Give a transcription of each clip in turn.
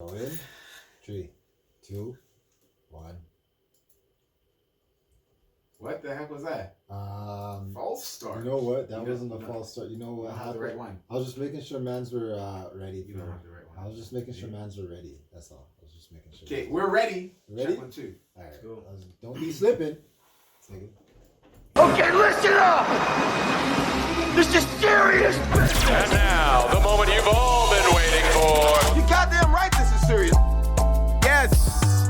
Go in. 3, 2, 1. What the heck was that? False start. You know what? That wasn't a false start. You know what happened? The right one. I was just making sure mans were ready. You don't have the right one. I was just making sure mans were ready. That's all. I was just making sure. Okay, we're ready. Ready? Check 1, 2. All right. Cool. Don't be slipping. Take it. Okay, listen up! This is serious business! And now, the moment you've all been waiting for. You goddamn right this is serious. Yes,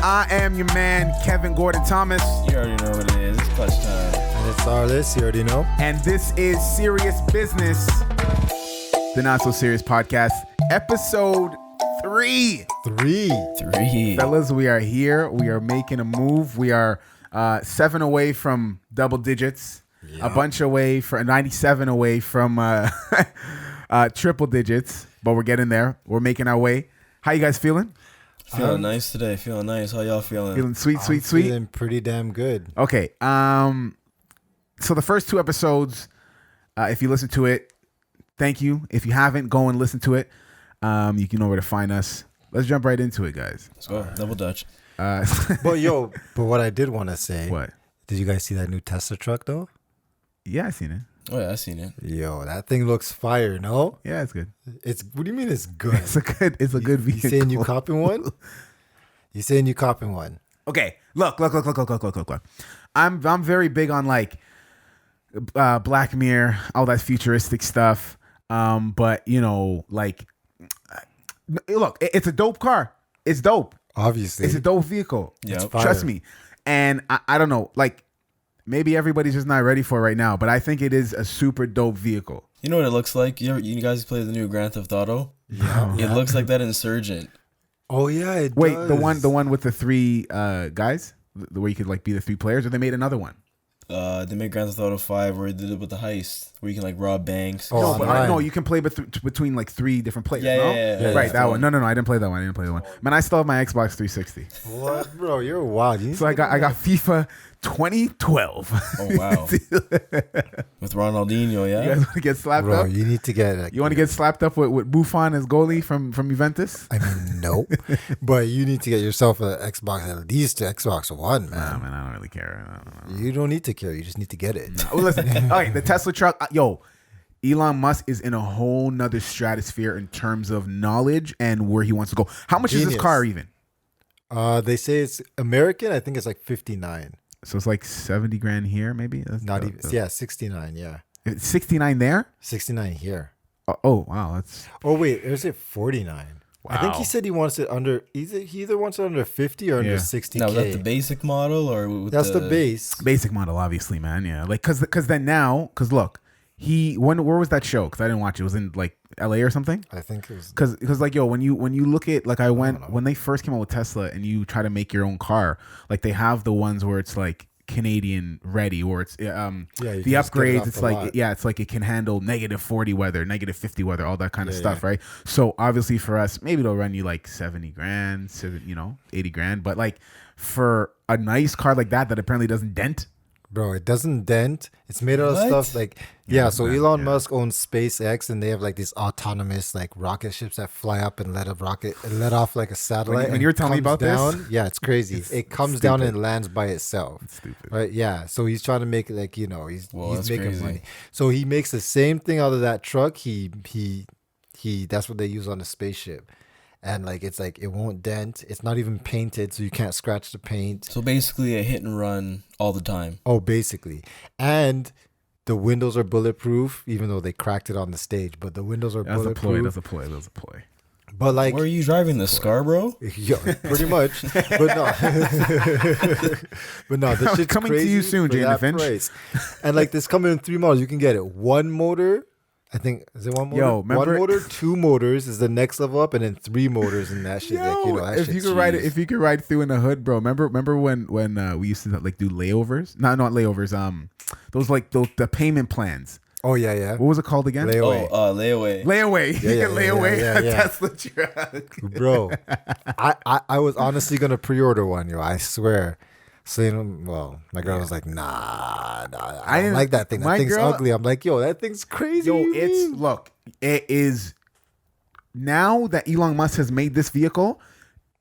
I am your man, Kevin Gordon Thomas, You already know what it is. It's clutch time. And it's Arliss. You already know. and this is Serious Business, the Not So Serious Podcast, episode 3. 3. Fellas, we are here. We are making a move. We are 7 away from double digits, a bunch away from 97 away from triple digits, but we're getting there. We're making our way. How you guys feeling? Feeling nice today. Feeling nice. How y'all feeling? Feeling sweet. Feeling pretty damn good. Okay. So the first 2 episodes, if you listen to it, thank you. If you haven't, go and listen to it. You can know where to find us. Let's jump right into it, guys. Let's go. Double Dutch. But what I did want to say. What? Did you guys see that new Tesla truck though? Yeah, I seen it. Oh, yeah, I seen it. Yo, that thing looks fire, no? Yeah, it's good. What do you mean it's good? It's a good vehicle. You saying you copping one? You saying you copping one? Okay, look. I'm very big on like Black Mirror, all that futuristic stuff. But you know, like, look, it's a dope car. It's dope. Obviously. It's a dope vehicle. Yep. Trust me. And I don't know, like maybe everybody's just not ready for it right now, but I think it is a super dope vehicle. You know what it looks like? You guys play the new Grand Theft Auto? Yeah. It looks like that Insurgent. Oh yeah, it Wait, does. the one with the 3 guys, the where you could like be the 3 players, or they made another one? They made Grand Theft Auto 5 where they did it with the heist, where you can like rob banks. Oh, No, but online. you can play between like 3 different players. Yeah, no? yeah, Right, yeah. that one. No, I didn't play that one. Man, I still have my Xbox 360. What, bro? You're wild. You need So to I get got FIFA 2012. Oh, wow. With Ronaldinho, You yeah? guys want to get slapped Bro, up? you need to get. Like, You want to get slapped up with Buffon as goalie from Juventus? I mean, nope. But you need to get yourself an Xbox, at least Xbox One, Nah, man. man, I don't really care. I don't know. You don't need to care. You just need to get it. Well, listen, okay, the Tesla truck, Elon Musk is in a whole nother stratosphere in terms of knowledge and where he wants to go. How much is this Genius. car even? They say it's American. I think it's like 59. So it's like 70 grand here, maybe? Not even. Yeah, 69. Yeah, 69 there? 69 here. Oh, wow. That's Oh wait, is it 49? I think Wow. he said he wants it under. He either wants it under 50 or under Yeah. 60K. Now, is that the basic model or with That's the base. basic model, obviously, man. Yeah. Like, cause then now, cause look, where was that show? Cause I didn't watch it. It was in like LA or something. I think it was. Cause like, when you look at, like, when they first came out with Tesla and you try to make your own car, like they have the ones where it's like Canadian ready, or it's you the can just get it upgrades. off It's the like lot. it's like it can handle -40 weather, -50 weather, all that kind of stuff, right? So obviously for us, maybe it'll run you like 70 grand, 80 grand, but like for a nice car like that apparently doesn't dent. Bro, it doesn't dent. It's made out of What? stuff like so Elon Musk owns SpaceX, and they have like these autonomous like rocket ships that fly up and let off like a satellite. When and you were telling me comes about this? down, yeah, it's crazy. It comes down and lands by itself. It's stupid. Right? Yeah. So he's trying to make it like he's that's making crazy. money. So he makes the same thing out of that truck. He that's what they use on the spaceship. And like it's like it won't dent. It's not even painted, so you can't scratch the paint. So basically a hit and run all the time. Oh, basically. And the windows are bulletproof, even though they cracked it on the stage. But the windows are That's a bulletproof. ploy. That's a ploy. But like, Where are you driving this, Scarborough? yo, pretty much. But no, this shit's Coming to crazy you soon, for that Jana Finch. price. And like this coming in 3 models, you can get it. 1 motor. I think is it 1 motor? Yo, remember- 1 motor, 2 motors is the next level up, and then 3 motors and that shit. That if you shit's could ride it, cheese. if you could ride through in the hood, bro. Remember when we used to like do layovers? Not layovers. Those like the payment plans. Oh yeah. What was it called again? Layaway. Layaway. Layaway. You yeah, can lay away yeah, a yeah. Tesla truck. Bro, I was honestly gonna pre-order one, yo. I swear. So my girl was like, nah, I don't didn't- like that thing. That my thing's girl- ugly. I'm like, yo, that thing's crazy. Yo, What do you mean? look, it is now that Elon Musk has made this vehicle,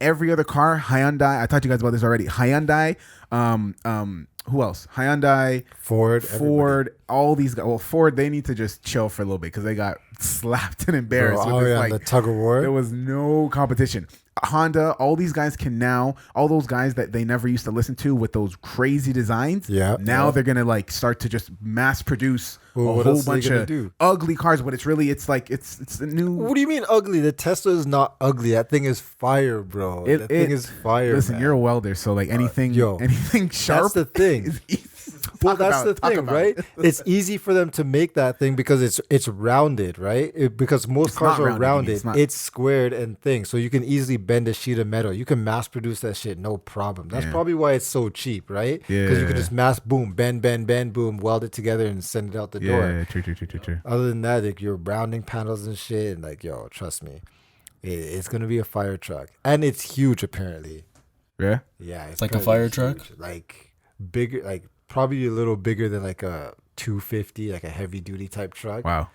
every other car, Hyundai, I talked to you guys about this already. Hyundai, who else? Hyundai, Ford, all these guys. Well, Ford, they need to just chill for a little bit because they got slapped and embarrassed. Bro, with this, the tug of war. There was no competition. Honda, all these guys can now, all those guys that they never used to listen to with those crazy designs, now they're gonna like start to just mass produce a whole bunch of ugly cars. But it's the new. What do you mean ugly? The Tesla is not ugly. That thing is fire, bro. That thing is fire. Listen, man. you're a welder, so like anything sharp. That's the thing. Is easy. Well, that's the thing, right? It's easy for them to make that thing because it's rounded, right? Because most cars are rounded. It's squared and thing, so you can easily bend a sheet of metal. You can mass produce that shit, no problem. That's probably why it's so cheap, right? Yeah. Because you can just bend, boom, weld it together and send it out the door. Yeah, true. Other than that, like your rounding panels and shit, and like, yo, trust me, it's gonna be a fire truck, and it's huge apparently. Yeah. Yeah, It's like a fire truck? like bigger, like probably a little bigger than like a 250, like a heavy duty type truck. Wow.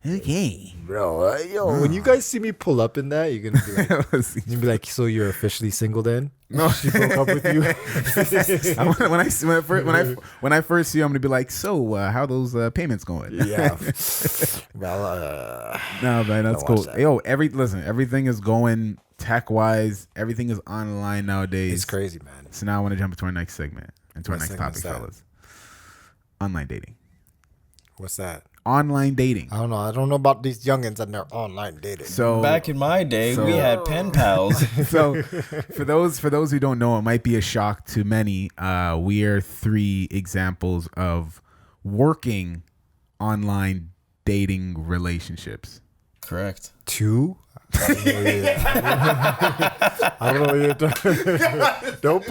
Okay, Bro, when you guys see me pull up in that, you're gonna be like, so you're officially single then? No, She broke up with you. when I first see you, I'm gonna be like, so how are those payments going? Yeah. Well, No, man, that's Don't cool. watch that. Yo, everything is going tech wise. Everything is online nowadays. it's crazy, man. So now I want to jump into our next segment, into our What next segment's topic, that? fellas. Online dating. What's that? Online dating. I don't know. I don't know about these youngins and their online dating. So Back in my day, we had pen pals. so for those who don't know, it might be a shock to many. We are 3 examples of working online dating relationships. Correct. 2? I don't know what you're talking. Don't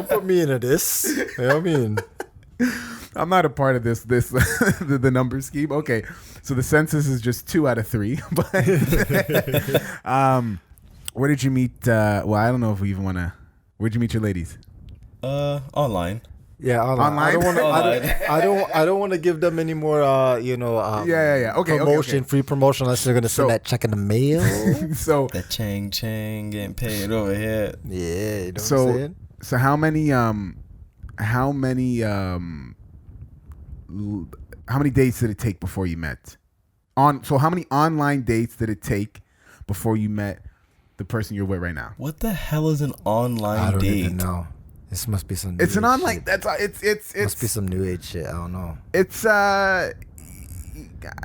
put me into this. You know what I mean? I'm not a part of this the number scheme. Okay, so the census is just 2 out of 3. But where did you meet? Well, I don't know if we even want to. Where'd you meet your ladies? Online. Yeah, online. I don't want to. I don't want to give them any more. Yeah. Okay. Promotion, free promotion, unless they're gonna send that check in the mail. So The chang getting paid over here. Yeah. You know what I'm saying? so how many dates did it take before you met? So how many online dates did it take before you met the person you're with right now? What the hell is an online I don't date? even know. This must be some. It's new an age online. shit. That's it's Must be some new age shit. I don't know. It's I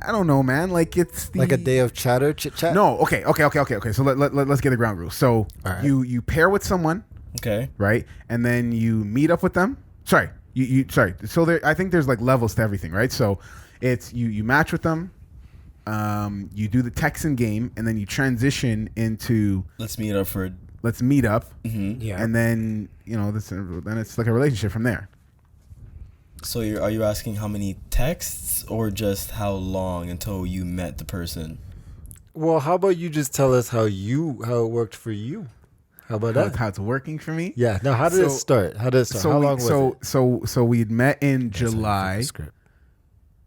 don't know, man. Like it's Like a day of chit chat. No. Okay. So let's get the ground rules. So All right. you pair with someone, Okay. right? And then you meet up with them. Sorry. Sorry. So I think there's like levels to everything, right? So it's you match with them, you do the texting game, and then you transition into Let's meet up for. let's meet up, Yeah. and then then it's like a relationship from there. So are you asking how many texts or just how long until you met the person? Well, how about you just tell us how it worked for you? How about that? How it's working for me? Yeah. Now, how did it start? How long was it? So we'd met in July. Script.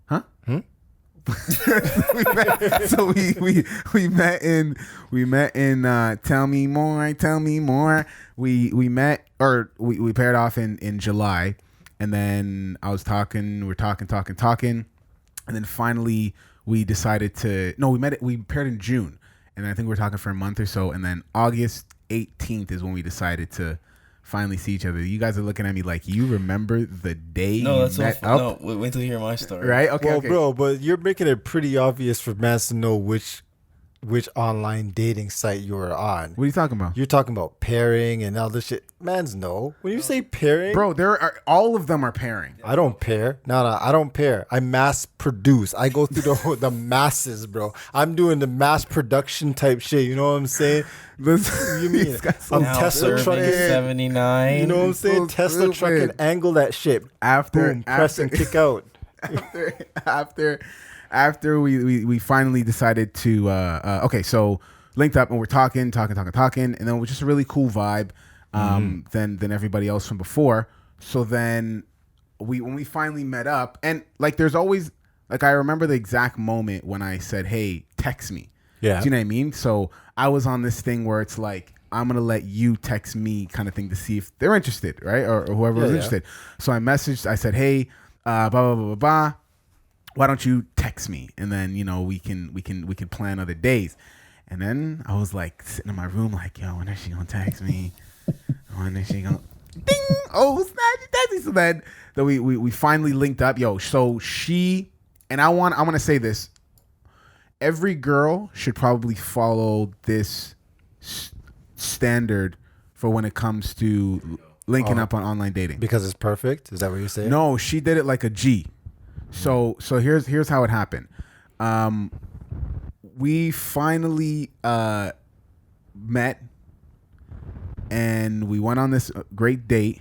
Huh? So we met in tell me more. We met or we paired off in July, and then we're talking, and then finally we decided to we paired in June, and I think we were talking for a month or so, and then August 18th is when we decided to finally see each other. You guys are looking at me like you remember the day No, you that's met all. up. No, wait till you hear my story. Right? Okay. Well, okay. bro, but you're making it pretty obvious for mans to know which online dating site you were on. What are you talking about? You're talking about pairing and all this shit. Mans know. When you say pairing, Bro, all of them are pairing. I don't pair. No, I don't pair. I mass produce. I go through the masses, bro. I'm doing the mass production type shit. You know what I'm saying? Listen, You mean I'm Now Tesla serving trucking? 79. You know what I'm saying? so Tesla trucking, stupid. angle that shit. Boom, press and kick out. after we finally decided to okay, so linked up and we're talking, and then it was just a really cool vibe than everybody else from before. So then when we finally met up, and like there's always like I remember the exact moment when I said, "Hey, text me." Yeah. Do you know what I mean? So I was on this thing where it's like, I'm going to let you text me kind of thing to see if they're interested, right? Or whoever was interested. So I messaged, I said, hey, blah, blah, blah, blah, blah. Why don't you text me? And then, we can plan other days. And then I was like sitting in my room like, yo, when is she going to text me? When is she going to... Ding! Oh, snap! So then we finally linked up. Yo, so she... And I want to say this. Every girl should probably follow this standard for when it comes to linking up on online dating. Because it's perfect? Is that what you're saying? No, she did it like a G. So here's how it happened. We finally met, and we went on this great date.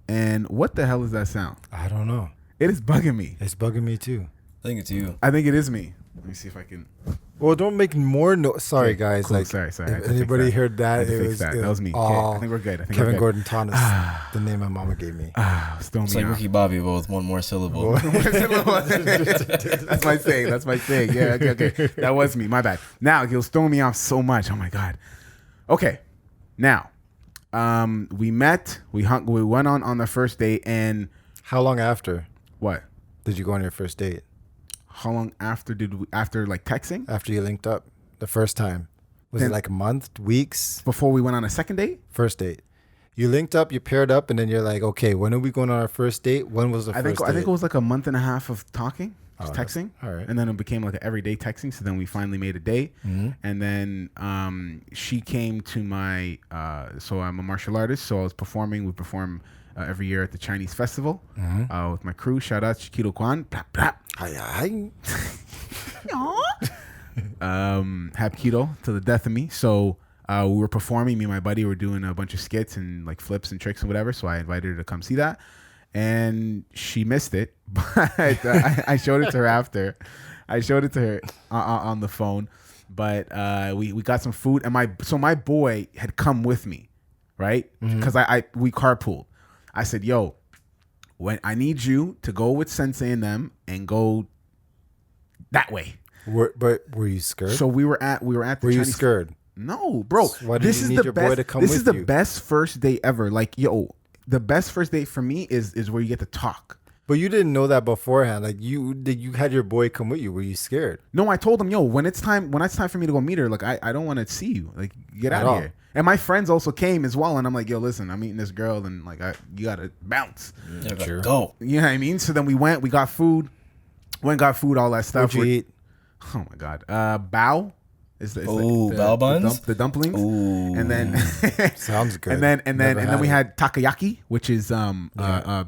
And what the hell is that sound? I don't know. It is bugging me. It's bugging me too. I think it's you. I think it is me. Let me see if I can. Well, don't make more noise. Sorry, guys. Cool. Like, sorry. If anybody heard that, that was me. Okay, I think we're good. Kevin Gordon Thomas, the name my mama gave me. It's like Ricky Bobby, but with one more syllable. That's my saying. Yeah, okay. That was me. My bad. Now, he'll throw me off so much. Oh, my God. Okay. Now, we met. We went on the first date, and... How long after? What? Did you go on your first date? How long after after like texting? After you linked up the first time. Was it like a month, weeks? Before we went on a second date? First date. You linked up, you paired up, and then you're like, okay, when are we going on our first date? When was the first date? I think it was like a month and a half of talking, just texting. All right. And then it became like an everyday texting. So then we finally made a date. Mm-hmm. And then she came to my, so I'm a martial artist. So I was performing. We perform every year at the Chinese festival with my crew. Shout out Chiquito Kwan. Hapkido to the death of me. So we were performing. Me and my buddy were doing a bunch of skits and like flips and tricks and whatever. So I invited her to come see that, and she missed it. But I showed it to her after. I showed it to her on the phone. But we got some food, and my boy had come with me, right? Because we carpooled. I said, yo, when I need you to go with Sensei and them and go that way. But were you scared? So we were at the Were Chinese. you scared? No, bro. So why did you need your boy to come this with is the you? best first date ever. Like, yo, the best first date for me is where you get to talk. But you didn't know that beforehand. Like you had your boy come with you. Were you scared? No, I told him, yo, when it's time for me to go meet her, like I don't want to see you. Like, get out of here. And my friends also came as well, and I'm like, yo, listen, I'm meeting this girl, and like you gotta bounce. Yeah, go. You know what I mean? So then we got food, got food, all that stuff. What'd you eat? Oh my God, bao. Bao buns, the dumplings. Ooh. And then sounds good. And then we had takoyaki, which is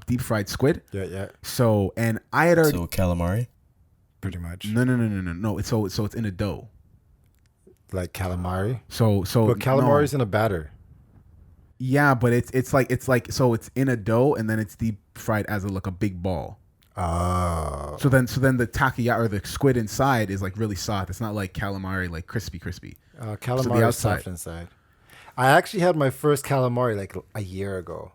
deep fried squid. Yeah. So I had already calamari. Pretty much. No. So it's in a dough. Like calamari. So but calamari's in a batter. Yeah, but it's like so it's in a dough, and then it's deep fried as a big ball. Oh. So then the takoyaki or the squid inside is like really soft. It's not like calamari, like crispy. Calamari is soft inside. I actually had my first calamari like a year ago.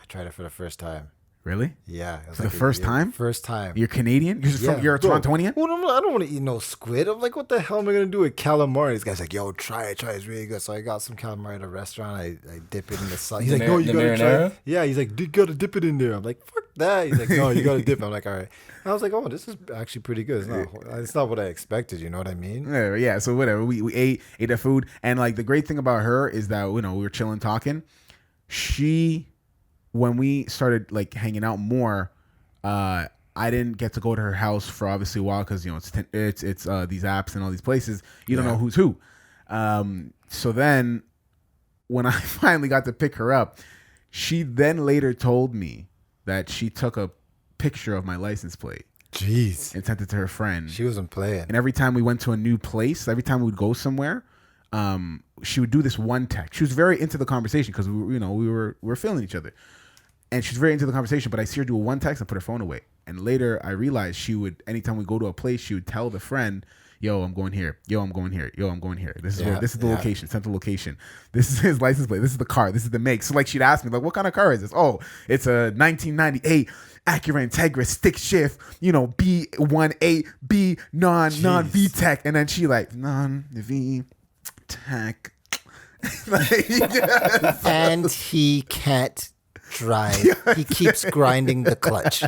I tried it for the first time. Really? Yeah. For the first time? First time. You're Canadian? You're a Torontonian? Well, I don't want to eat no squid. I'm like, what the hell am I going to do with calamari? This guy's like, yo, try it. It's really good. So I got some calamari at a restaurant. I dip it in the sauce. He's like, no, you got to try it. Yeah, he's like, you got to dip it in there. I'm like, fuck that. He's like, no, you got to dip it. I'm like, all right. And I was like, oh, this is actually pretty good. It's not what I expected. You know what I mean? Yeah. So whatever. We ate the food. And like the great thing about her is that, we were chilling, talking. When we started like hanging out more, I didn't get to go to her house for obviously a while because it's these apps and all these places. You don't know who's who. So then when I finally got to pick her up, she then later told me that she took a picture of my license plate. Jeez. And sent it to her friend. She wasn't playing. And every time we went to a new place, every time we'd go somewhere, she would do this one text. She was very into the conversation because we were feeling each other. And she's very into the conversation, but I see her do a one text and put her phone away. And later I realized she would, anytime we go to a place, she would tell the friend, Yo, I'm going here. Yo, I'm going here. Yo, I'm going here. This is the location, central location. This is his license plate. This is the car. This is the make. So like she'd ask me like, what kind of car is this? Oh, it's a 1998 Acura Integra stick shift, B18B non VTEC, and then she like non VTEC. And he can't drive. He keeps grinding the clutch.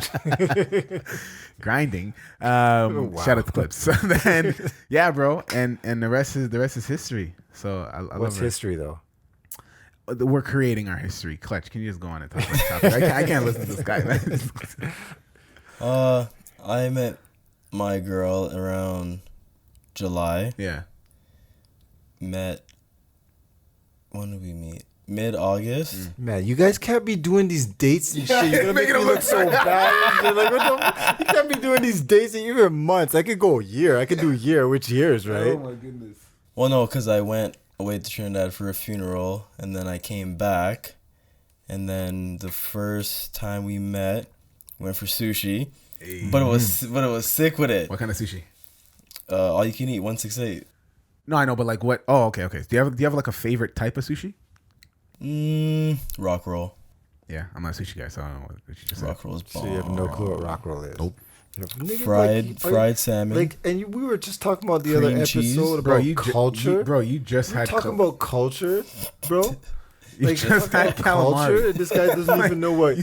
Grinding. Shout out the clips. So then, yeah, bro, and the rest is history. So I love What's her. history though? We're creating our history. Clutch, can you just go on and talk about the topic? I can't listen to this guy, man. I met my girl around July. Yeah. When did we meet? Mid-August. Man, you guys can't be doing these dates and shit. You're gonna make me look so bad. You're like, you can't be doing these dates and even months. I could go a year. I could do a year, which years, right? Oh my goodness. Well, no, because I went away to Trinidad for a funeral, and then I came back, and then the first time we met, we went for sushi, but it was sick with it. What kind of sushi? All you can eat, 168. No, I know, but like what? Oh, okay. Do you have like a favorite type of sushi? Rock roll. Yeah, I'm not a sushi guy, so I don't know what you just said. Rock roll is bomb. So you have no clue what rock roll is. Nope. Nigga, Fried salmon. we were just talking about the other Cream episode cheese. about culture. You just had talking about culture, bro. You just had culture, calamari. and this guy doesn't even know what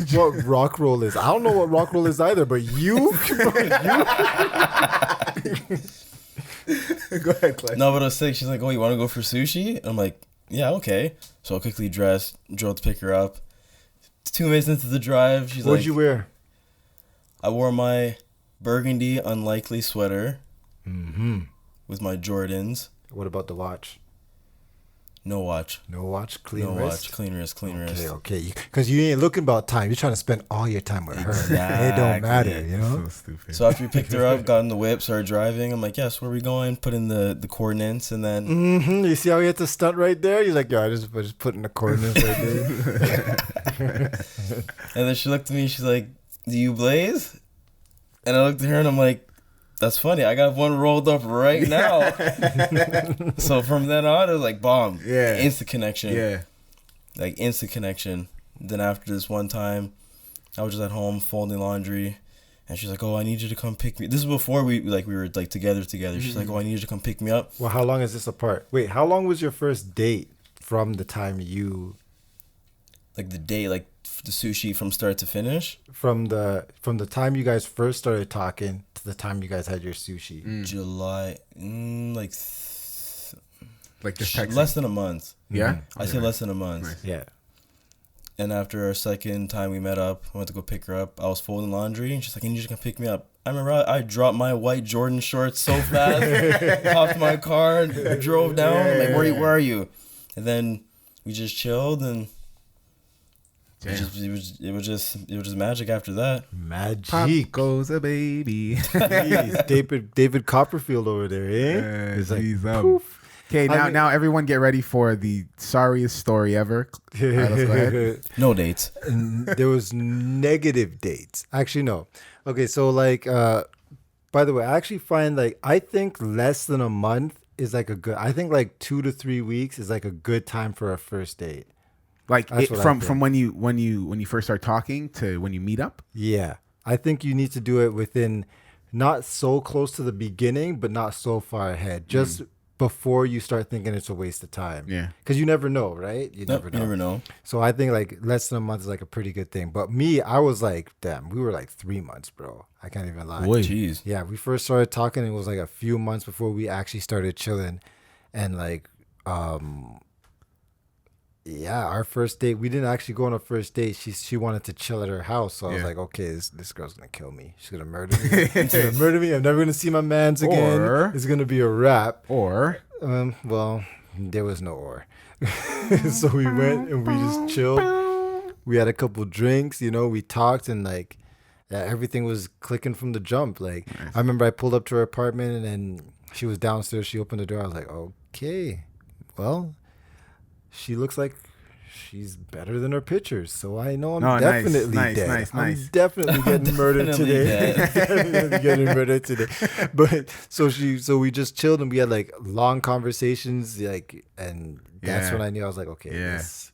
rock roll is. I don't know what rock roll is either, but you. Go ahead, Clay. No, but it was sick. She's like, "Oh, you want to go for sushi?" I'm like, "Yeah, okay." So I quickly dressed, drove to pick her up. 2 minutes into the drive, she's like, What'd you wear? I wore my burgundy unlikely sweater with my Jordans. What about the watch? No watch. No watch, clean No wrist. watch. Clean wrist. Okay. Because you ain't looking about time. You're trying to spend all your time with her. It don't matter, you know? So stupid. So after we picked her up, got in the whip, started driving. I'm like, yes, where are we going? Put in the coordinates, and then You see how he had to stunt right there? He's like, yo, I just put in the coordinates right there. and then she looked at me. She's like, "Do you blaze?" And I looked at her, and I'm like, "That's funny. I got one rolled up right now." So from then on, it was like bomb. Yeah. Instant connection. Yeah. Like instant connection. Then after this one time, I was just at home folding laundry, and she's like, "Oh, I need you to come pick me." This is before we were like together. She's like, "Oh, I need you to come pick me up." Well, how long is this apart? Wait, how long was your first date from the time you... Like the day, like the sushi from start to finish. From the time you guys first started talking to the time you guys had your sushi. July, Like just texting. less than a month. Yeah? I say less than a month. Nice. Yeah. And after our second time we met up, I went to go pick her up. I was folding laundry, and she's like, "I need you to come pick me up." I remember I dropped my white Jordan shorts so fast, hopped my car, and drove down. I'm like, where are you? And then we just chilled, and it was just magic after that. Magic. Pop goes a baby. Jeez, David Copperfield over there, eh? He's like, poof. Okay, now everyone get ready for the sorriest story ever. All right, let's go ahead. No dates. And there was negative dates. Actually, no. Okay, so like, by the way, I actually find like, I think less than a month is like I think like 2 to 3 weeks is like a good time for a first date. Like That's what I from think. when you first start talking to when you meet up. Yeah. I think you need to do it within not so close to the beginning, but not so far ahead. Just before you start thinking it's a waste of time. Yeah. Because you never know, right? You You never know. So I think like less than a month is like a pretty good thing. But me, I was like, damn, we were like 3 months, bro. I can't even lie. Jeez. Yeah, we first started talking. It was like a few months before we actually started chilling. And like, yeah, our first date, we didn't actually go on a first date. She wanted to chill at her house. So I was Yeah. like, okay, this girl's going to kill me. She's going to murder me. She's going to murder me. I'm never going to see my mans again. Or- It's going to be a wrap. Or Well, there was no or. So we went and we just chilled. We had a couple drinks, we talked, and like everything was clicking from the jump. Like I remember I pulled up to her apartment, and then she was downstairs. She opened the door. I was like, okay, well, she looks like she's better than her pictures, so I know I'm definitely dead. I'm definitely getting murdered today. Definitely getting murdered today. But so we just chilled and we had like long conversations, like, and that's when I knew I was like, okay, this,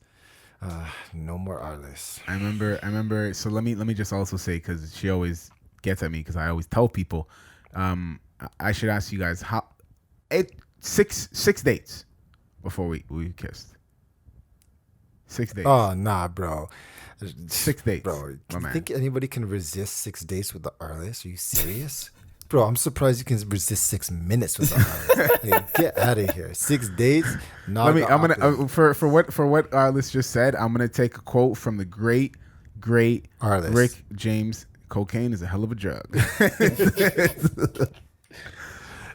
no more Arliss. I remember. So let me just also say, because she always gets at me because I always tell people, I should ask you guys how 6 dates before we kissed. 6 days. Oh nah, bro. 6 dates, bro. Do you think anybody can resist 6 dates with the Arliss? Are you serious? Bro, I'm surprised you can resist 6 minutes with the Arliss. Like, get out of here. 6 dates. I'm gonna for what Arliss just said. I'm gonna take a quote from the great Arliss. Rick James. Cocaine is a hell of a drug.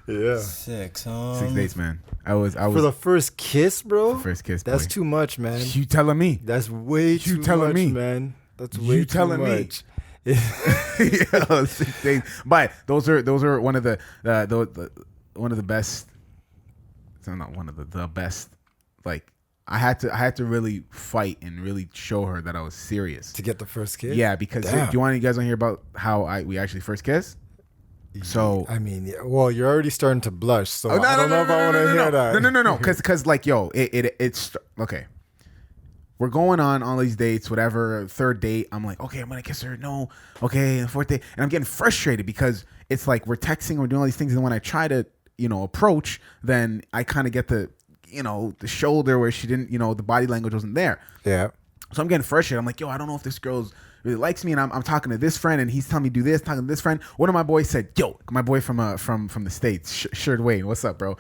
Yeah. 6 dates, man. I was for the first kiss, bro. First kiss. That's boy. too much, man. You telling me? That's way too much, man. That's way too much. Yo, 6 dates. But those are one of the one of the best. So not one of the best. Like I had to really fight and really show her that I was serious to get the first kiss. Yeah, because do you guys want to hear about how we actually first kissed? So I mean, well, you're already starting to blush, so I don't know if I want to hear that. No, because like, yo, it's okay. We're going on all these dates, whatever. Third date, I'm like, okay, I'm gonna kiss her. No, okay. Fourth date, and I'm getting frustrated because it's like we're texting, we're doing all these things, and when I try to, approach, then I kind of get the shoulder where she didn't, the body language wasn't there. Yeah. So I'm getting frustrated. I'm like, yo, I don't know if this girl's really likes me, and I'm talking to this friend, and he's telling me do this, talking to this friend. One of my boys said, yo, my boy from the States, Shirt Wayne, what's up, bro?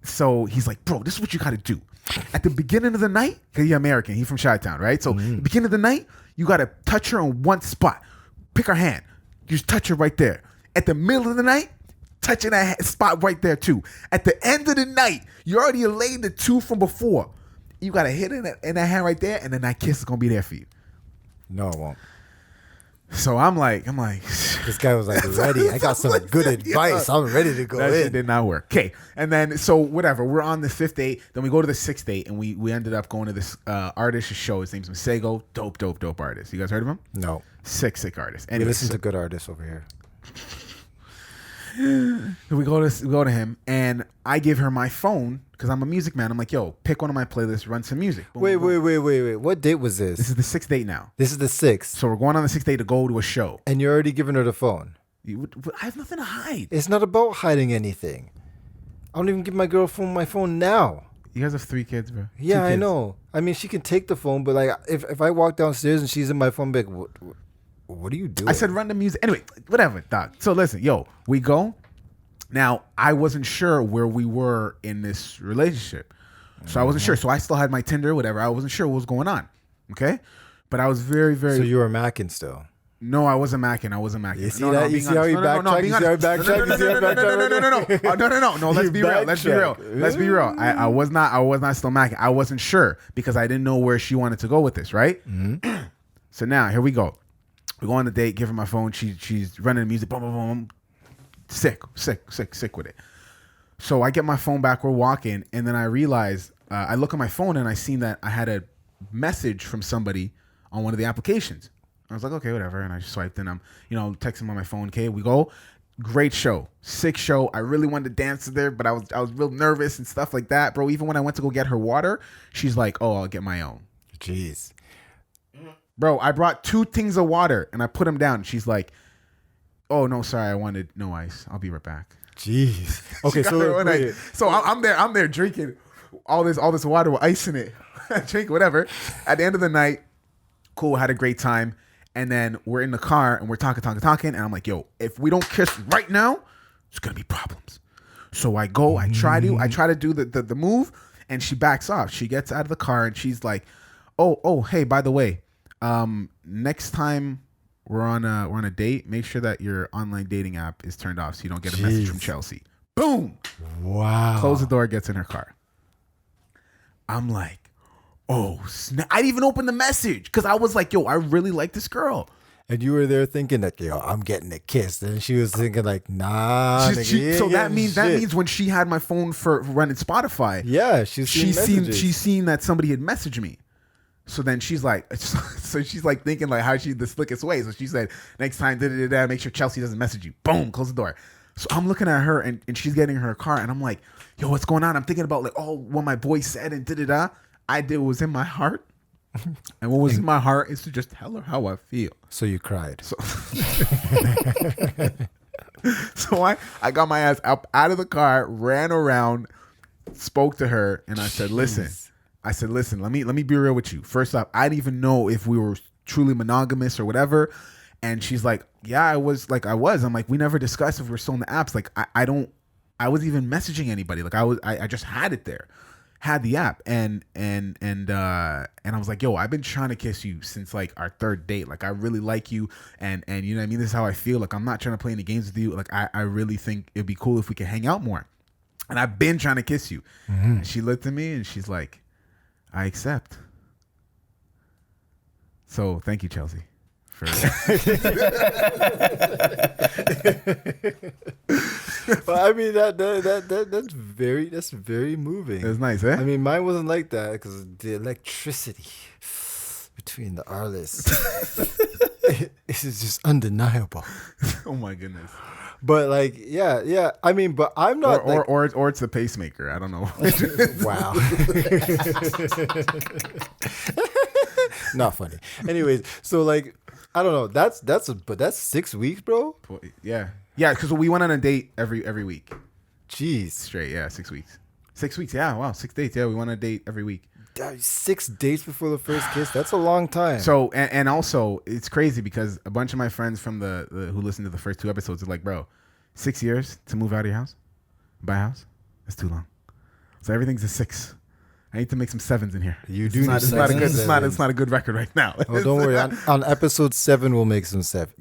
So he's like, bro, this is what you gotta do. At the beginning of the night, because he's American, he's from Chi-Town, right? So the beginning of the night, you gotta touch her on one spot. Pick her hand. You just touch her right there. At the middle of the night, touching that spot right there too. At the end of the night, you already laid the 2 from before. You gotta hit it in that hand right there, and then that kiss is gonna be there for you. No, it won't. So I'm like, this guy was like ready. I got some good advice. I'm ready to go that in. Shit did not work. Okay, and then so whatever. We're on the 5th date. Then we go to the 6th date, and we ended up going to this artist show. His name's Masego. Dope artist. You guys heard of him? No. Sick artist. Anyway, listen to good artists over here. We go to him, and I give her my phone because I'm a music man. I'm like, yo, pick one of my playlists, run some music. Boom, wait. boom. What date was this? This is the 6th date now. This is the 6th. So we're going on the 6th date to go to a show. And you're already giving her the phone. I have nothing to hide. It's not about hiding anything. I don't even give my girlfriend my phone now. You guys have 3 kids, bro. Yeah, I know. I mean, she can take the phone, but like, if I walk downstairs and she's in my phone, like, what are you doing? I said run the music. Anyway, whatever, doc. So listen, yo, we go. Now, I wasn't sure where we were in this relationship. So I wasn't sure. So I still had my Tinder, whatever. I wasn't sure what was going on. Okay? But I was very, very... So you were macking still? No, I wasn't macking. You see that? You see how he backtracked? You see how he backtracked? No, let's be real. I was not still macking. I wasn't sure because I didn't know where she wanted to go with this, right? Mm-hmm. So now, here we go. We go on the date, give her my phone. She's running the music. Boom, boom, boom. Sick with it. So I get my phone back, we're walking, and then I realize, I look at my phone and I seen that I had a message from somebody on one of the applications. I was like, okay, whatever, and I just swiped and I'm, texting on my phone. Okay, we go. Great show, sick show. I really wanted to dance there, but I was real nervous and stuff like that, bro. Even when I went to go get her water, she's like, oh, I'll get my own. Jeez. Bro, I brought 2 things of water and I put them down. She's like, oh no, sorry, I wanted no ice. I'll be right back. Jeez. Okay, so I'm there drinking all this water with ice in it. Drink whatever. At the end of the night, cool, had a great time. And then we're in the car and we're talking, and I'm like, yo, if we don't kiss right now, there's gonna be problems. So I go, I try to do the move, and she backs off. She gets out of the car and she's like, oh, hey, by the way, next time we're on a date, make sure that your online dating app is turned off so you don't get a message from Chelsea. Boom. Wow. Close the door, gets in her car. I'm like, oh, snap. I didn't even open the message because I was like, yo, I really like this girl. And you were there thinking that, yo, I'm getting a kiss. And she was thinking like, nah. So that means when she had my phone for running Spotify, yeah, she's seen that somebody had messaged me. So then she's like, thinking like how she the slickest way. So she said, next time, make sure Chelsea doesn't message you. Boom, close the door. So I'm looking at her and she's getting in her car and I'm like, yo, what's going on? I'm thinking about like, oh, what my boy said and I did what was in my heart. And what was in my heart is to just tell her how I feel. So you cried. So I got my ass up out of the car, ran around, spoke to her, and I said, listen, let me be real with you. First off, I didn't even know if we were truly monogamous or whatever. And she's like, yeah, I was. I'm like, we never discussed if we were still in the apps. Like, I wasn't even messaging anybody. Like I just had it there. Had the app and I was like, yo, I've been trying to kiss you since like our third date. Like I really like you and you know what I mean? This is how I feel. Like I'm not trying to play any games with you. Like I really think it'd be cool if we could hang out more. And I've been trying to kiss you. Mm-hmm. And she looked at me and she's like, I accept. So thank you, Chelsea. But I mean that's very moving. It's nice, eh? I mean, mine wasn't like that because the electricity between the Arliss this is just undeniable. Oh my goodness. But like, yeah. I mean, but I'm not or it's the pacemaker. I don't know. Wow. Not funny. Anyways, so like, I don't know. That's 6 weeks, bro. Yeah, because we went on a date every week. Jeez, straight. Yeah, 6 weeks. 6 weeks. Yeah, wow, 6 dates. Yeah, we went on a date every week. 6 dates before the first kiss. That's a long time. So and also it's crazy because a bunch of my friends from the who listened to the first 2 episodes are like, bro, 6 years to move out of your house, buy a house, that's too long. So everything's a 6. I need to make some 7s in here. It's not a good record right now. Oh, don't worry. On episode 7, we'll make some 7s.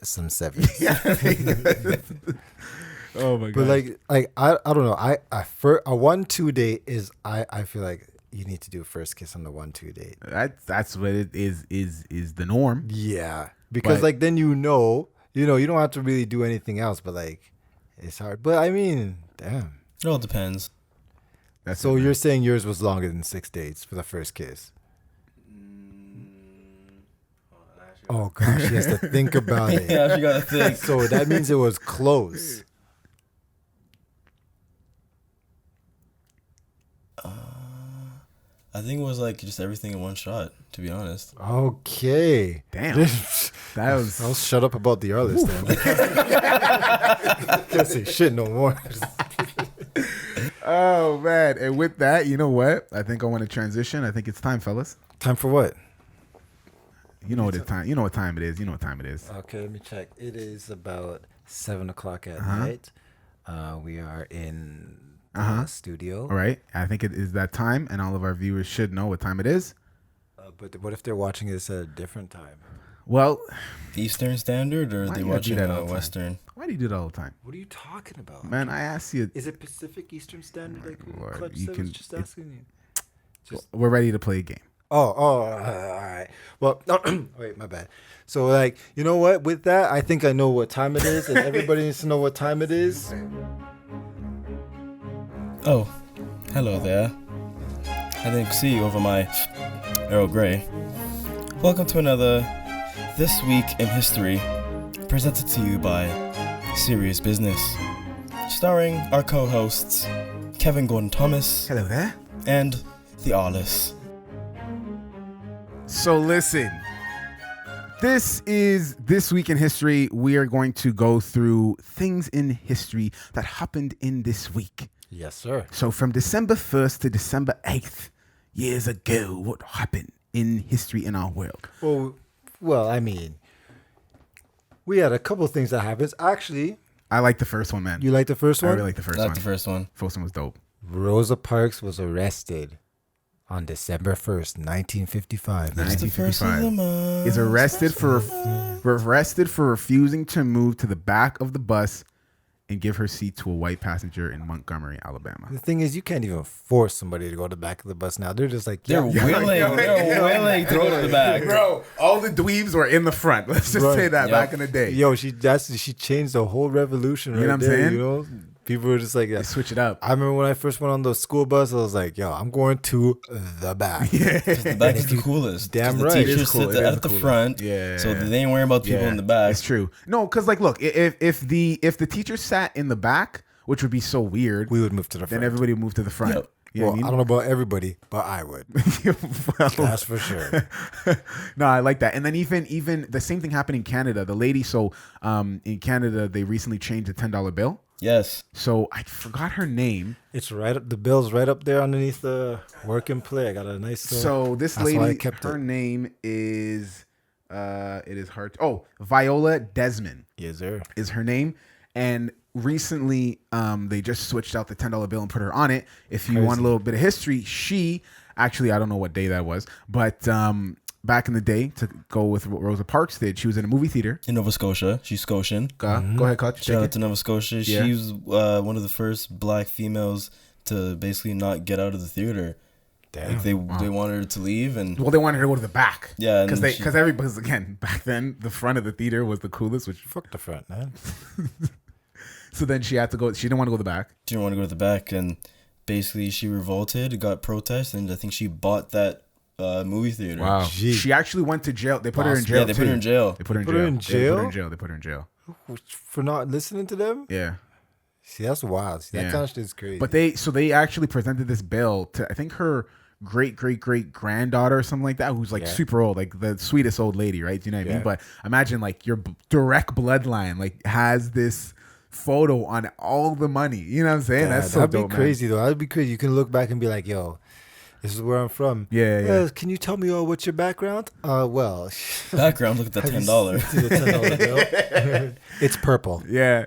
Oh my god. But like I don't know. A 1-2 date is I feel like you need to do a first kiss on the 1-2 date. That's what it is the norm. Yeah, because like then you don't have to really do anything else. But like it's hard. But I mean, damn. It all depends. So you're saying yours was longer than 6 dates for the first kiss? Oh gosh, she has to think about it. Yeah, she got to think. So that means it was close. I think it was like just everything in one shot, to be honest. Okay. Damn. I'll shut up about the Arliss then. Can't say shit no more. Oh man. And with that, you know what? I think I want to transition. I think it's time, fellas. Time for what? You know what time it is. Okay, let me check. It is about 7:00 at night. We are in the studio. All right. I think it is that time, and all of our viewers should know what time it is. But what if they're watching this at a different time? Well, Eastern Standard, or are they watching Western? Why do you do that all the time? What are you talking about? Man, I asked you. Is it Pacific Eastern Standard? Like Lord, Clutch you said? can- Just asking you. We're ready to play a game. All right. Well, wait, my bad. So, like, you know what? With that, I think I know what time it is, and everybody needs to know what time it is. Oh, hello there. I didn't see you over my Earl Grey. Welcome to another This Week in History, presented to you by Serious Business, starring our co-hosts Kevin Gordon Thomas. Hello there. And the Arliss. So listen, this is This Week in History. We are going to go through things in history that happened in this week. Yes, sir. So from December 1st to December 8th, years ago, what happened in history in our world? Well, I mean, we had a couple things that happened. Actually, I like the first one, man. You like the first one? I really like the first one. I like the first one. First one was dope. Rosa Parks was arrested on December 1st, 1955. 1955. Is arrested for refusing to move to the back of the bus and give her seat to a white passenger in Montgomery, Alabama. The thing is, you can't even force somebody to go to the back of the bus now. They're just like, They're willing to go to the back. Bro, all the dweebs were in the front. Let's just say that back in the day. Yo, she changed the whole revolution. You know what I'm saying? You know, people were just like, They switch it up. I remember when I first went on the school bus, I was like, yo, I'm going to the back. The back is the coolest. Damn the right. teachers It is sit at the front. Yeah. So they ain't worrying about people in the back. It's true. No, because like, look, if the teacher sat in the back, which would be so weird, We would move to the front. then everybody would move to the front. Yep. You know Well, what I don't know about everybody, but I would. Well, That's for sure. no, I like that. And then even the same thing happened in Canada. The lady, in Canada, they recently changed the $10 bill. Yes. So I forgot her name. It's right up. The bill's right up there underneath the work and play. I got a nice. So this that's why I lady, kept her it. name is, it is hard. Viola Desmond Yes, sir. is her name. And recently, they just switched out the $10 bill and put her on it. If you want a little bit of history, she actually, I don't know what day that was, but back in the day, to go with what Rosa Parks did, she was in a movie theater. In Nova Scotia. She's Scotian. Go ahead, Coach. Shout out to Nova Scotia. Yeah. She was one of the first black females to basically not get out of the theater. Damn. Like they wanted her to leave, and Well, they wanted her to go to the back. Yeah, and because everybody's, again, back then, the front of the theater was the coolest. Which Fuck the front, man. so then she had to go. She didn't want to go to the back. she didn't want to go to the back, and basically she revolted, got protest, and I think she bought that movie theater. Wow. Gee. She actually went to jail. They put her in jail. Yeah, they put her in jail. They put her in Put jail. her in They put jail? her in jail. They put her in jail. For not listening to them? Yeah. See, that's wild. See, that Yeah. kind of shit is crazy. But they actually presented this bill to, I think, her great granddaughter or something like that, who's like super old, like the sweetest old lady, right? Do you know what I mean? But imagine like your direct bloodline like has this photo on all the money. You know what I'm saying? Yeah, That's so that'd dope, be crazy though. That'd be crazy. You can look back and be like, yo, this is where I'm from. Yeah. Can you tell me what's your background? Well, Background, look at that $10. see the $10 bill? It's purple. Yeah.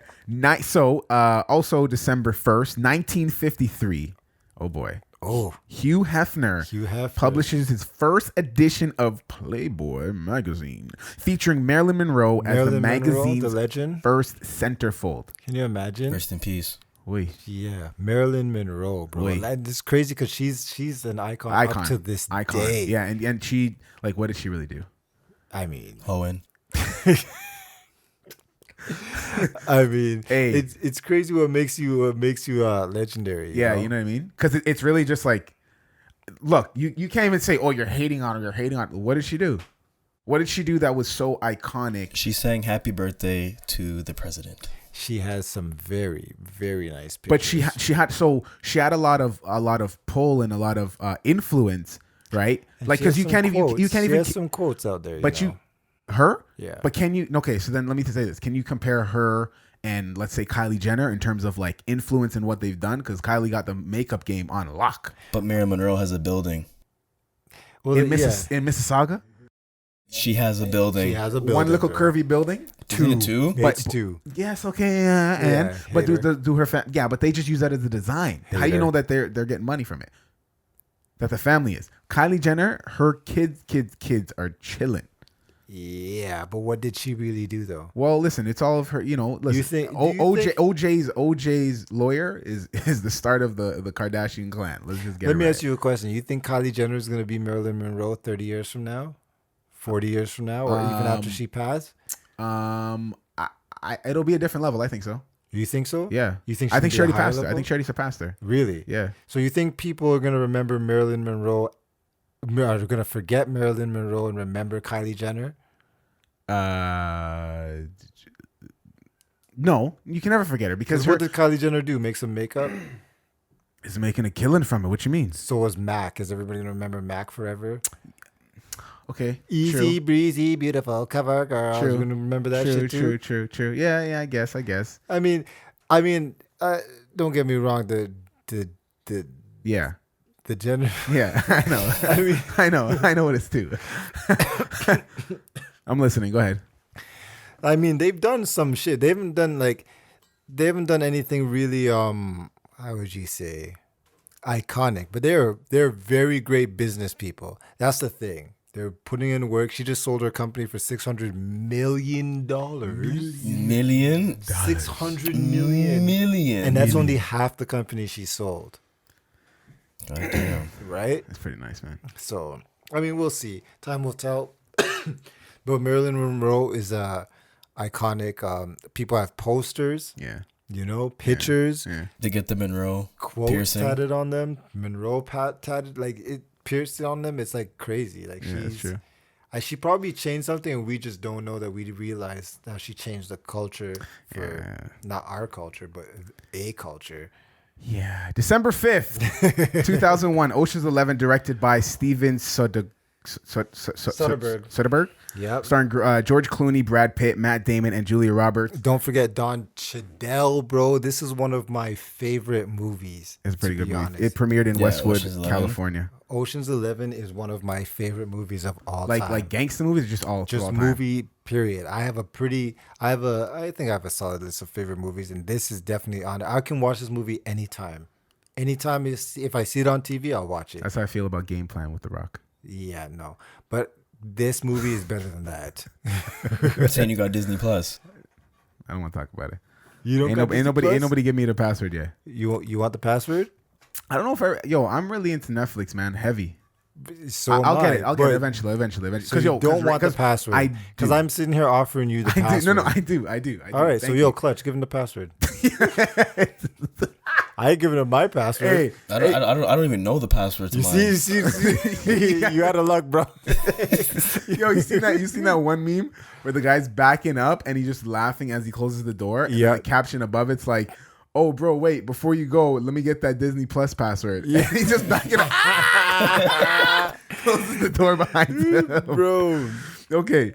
So also December 1st, 1953. Oh boy. Oh, Hugh Hefner publishes his first edition of Playboy magazine, featuring Marilyn Monroe as the magazine's the legend. first centerfold. Can you imagine? Rest in peace. Wait. Yeah, Marilyn Monroe, bro. Wait. Like, it's crazy because she's an icon up to this day. Yeah, and she, like, what did she really do? I mean, Hohen. Hey. it's crazy what makes you legendary. Yeah, know? you know what I mean? Because it's really just like, look, you can't even say, oh, you're hating on her. You're hating on her. What did she do? What did she do that was so iconic? She sang "Happy Birthday" to the president. She has some very, very nice pictures. But she had a lot of pull and a lot of influence, right? And Like, she because has you some can't quotes. even She has some quotes out there. But you know? her? Yeah. But can you? Okay, so then let me say this: can you compare her and let's say Kylie Jenner in terms of like influence and what they've done? Because Kylie got the makeup game on lock. But Marilyn Monroe has a building. Well, in Mississauga, She has a building. She has a building. one little bro. curvy building. Isn't it two? It's two. Yes, okay, and but hater. do her yeah, but they just use that as a design. How do you Hater. know that they're getting money from it? That the family is. Kylie Jenner, her kids are chilling. Yeah, but what did she really do though? Well, listen, it's all of her. You know, listen. OJ's lawyer is the start of the Kardashian clan. Let's just get. Let me ask you a question. You think Kylie Jenner is going to be Marilyn Monroe 30 years from now, 40 years from now, or even after she passed? It'll be a different level. I think so. You think so? Yeah. You think? I think she already passed her. level? I think she already surpassed her. Really? Yeah. So you think people are going to remember Marilyn Monroe? Are going to forget Marilyn Monroe and remember Kylie Jenner? No, you can never forget her because What did Kylie Jenner do? Make some makeup? is making a killing from it. What you mean? So was Mac. Is everybody going to remember Mac forever? Okay. Easy, true. breezy, beautiful cover girl. True. You're going to remember that shit too? True. Yeah, I guess. I mean, don't get me wrong. The Yeah. Jenner. Yeah, I know. I know what it's too. I'm listening. Go ahead. I mean, they've done some shit. They haven't done anything really how would you say iconic, but they're very great business people. That's the thing. They're putting in work. She just sold her company for $600 million. Million? $600 million. And that's only half the company she sold. God damn. Right? That's pretty nice, man. So, I mean, we'll see. Time will tell. But Marilyn Monroe is iconic. People have posters. Yeah. You know, pictures. Yeah. They get the Monroe Quotes piercing. tatted on them. Monroe tatted. Like, it pierced on them. It's like crazy. Like, That's true. She probably changed something and we just don't know that we realized that she changed the culture for not our culture, but a culture. Yeah. December 5th, 2001. Ocean's 11, directed by Steven Soderbergh. Yep. Starring George Clooney, Brad Pitt, Matt Damon, and Julia Roberts. Don't forget Don Chi-DELL, bro. This is one of my favorite movies. It's a pretty good movie. Honest. It premiered in Westwood, Ocean's 11. California. Ocean's 11 is one of my favorite movies of all time. Like gangster movies, or just all Just time? movie, period. I think I have a solid list of favorite movies, and this is definitely on it. I can watch this movie anytime. Anytime if I see it on TV, I'll watch it. That's how I feel about Game Plan with The Rock. Yeah, no. But this movie is better than that. You're saying you got Disney Plus. I don't want to talk about it. You don't Ain't nobody give me the password yet. You want the password? I don't know if I'm really into Netflix, man. Heavy. So I'll get it. but- I'll get it eventually. So you don't want the password? Because I'm sitting here offering you the password. No, I do. All right, so Thank Clutch, give him the password. I ain't giving him my password. I don't even know the password to mine. You see, you out of luck, bro. Yo, you seen that one meme where the guy's backing up and he's just laughing as he closes the door? And the caption above it's like, "Oh, bro, wait, before you go, let me get that Disney Plus password." Yeah. And he's just backing up. Closes the door behind him. Bro. Okay.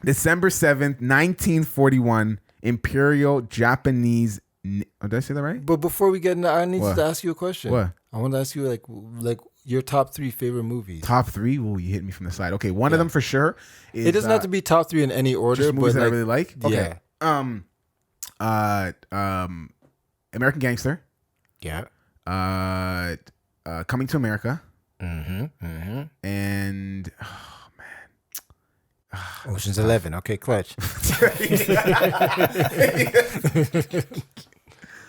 December 7th, 1941, Imperial Japanese... did I say that right? But before we get into, I need What? to ask you a question. What? I want to ask you like your top 3 favorite movies. Top 3? Ooh, you hit me from the side. Okay, one of them for sure is... It doesn't have to be top 3 in any order, just movies but that I really like? Okay. Yeah. American Gangster. Yeah. Coming to America. Mm-hmm. And... Ocean's 11. Okay, Clutch.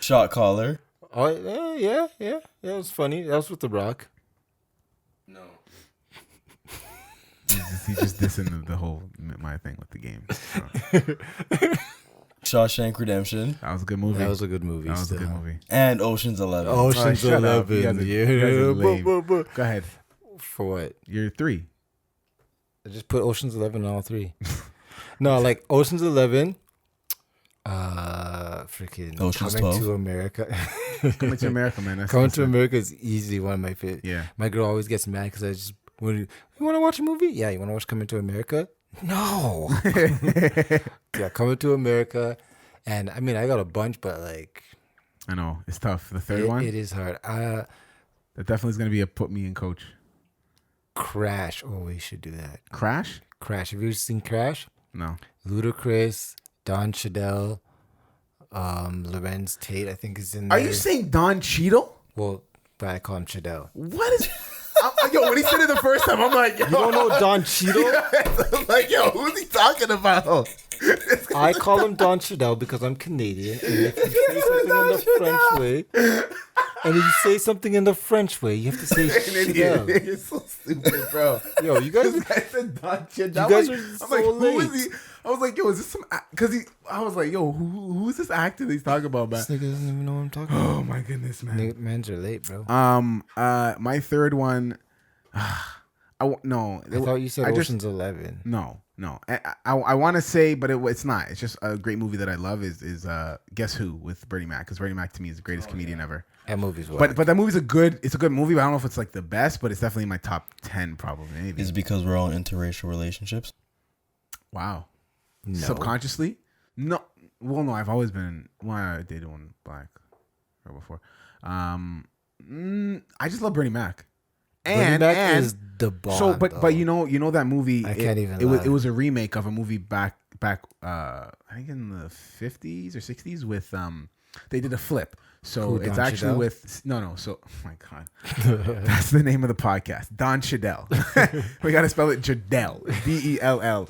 Shot caller. Oh, yeah. It was funny. That was with The Rock. No. He's just dissing the whole my thing with the game. So. Shawshank Redemption. That was a good movie. That was a good movie. And Ocean's 11. Ocean's Shut up. 11. You guys are Yeah. lame. Go ahead. For what? You're 3. I just put Ocean's 11 on all 3. No, like Ocean's 11. Freaking Ocean's Coming 12. to America. Coming to America, man. Coming to America is easily one of my favorite. Yeah. My girl always gets mad because I just, you want to watch a movie? Yeah, you want to watch Coming to America? No. Yeah, Coming to America. And I mean, I got a bunch, but like. I know. It's tough. The third one? It is hard. That definitely is going to be a put me in coach. Crash. Oh, we should do that. Crash? Have you ever seen Crash? No. Ludacris, Don Chi-DELL, Lorenz Tate, I think is in there. Are you saying Don Cheadle? Well, but I call him Chi-DELL. What is... Yo, when he said it the first time, I'm like, yo. You don't know Don Cheadle? I'm like, yo, who's he talking about? I call him Don Chi-DELL because I'm Canadian. And if you say something in the French way, and if you say something in the French way, you have to say Chi-DELL. You're so stupid, bro. Yo, you guys, I said Don Cheadle. you guys are I'm so like, who late. is he? I was like, yo, is this some? Because I was like, yo, who is this actor that he's talking about, man? This nigga doesn't even know what I'm talking about. Oh my goodness, man. Mans are late, bro. My third one. No, I thought you said Ocean's 11. No. I want to say, but it's not. It's just a great movie that I love. Is Guess Who with Bernie Mac? Because Bernie Mac to me is the greatest comedian ever. That movie's wild. But that movie's a good movie. But I don't know if it's like the best, but it's definitely in my top 10 probably. Maybe. Is it because we're all in interracial relationships? Wow. No. Subconsciously? No. Well, no. I've always been. Well, I dated one black girl before. I just love Bernie Mac. Bernie Mac is the bomb. So, but you know that movie. I can't even. It was a remake of a movie back. I think in the 50s or 60s with they did a flip. So it's Don actually Chi-DELL? with So oh my god, that's the name of the podcast, Don Chi-DELL. We gotta spell it Chi-DELL, DELL.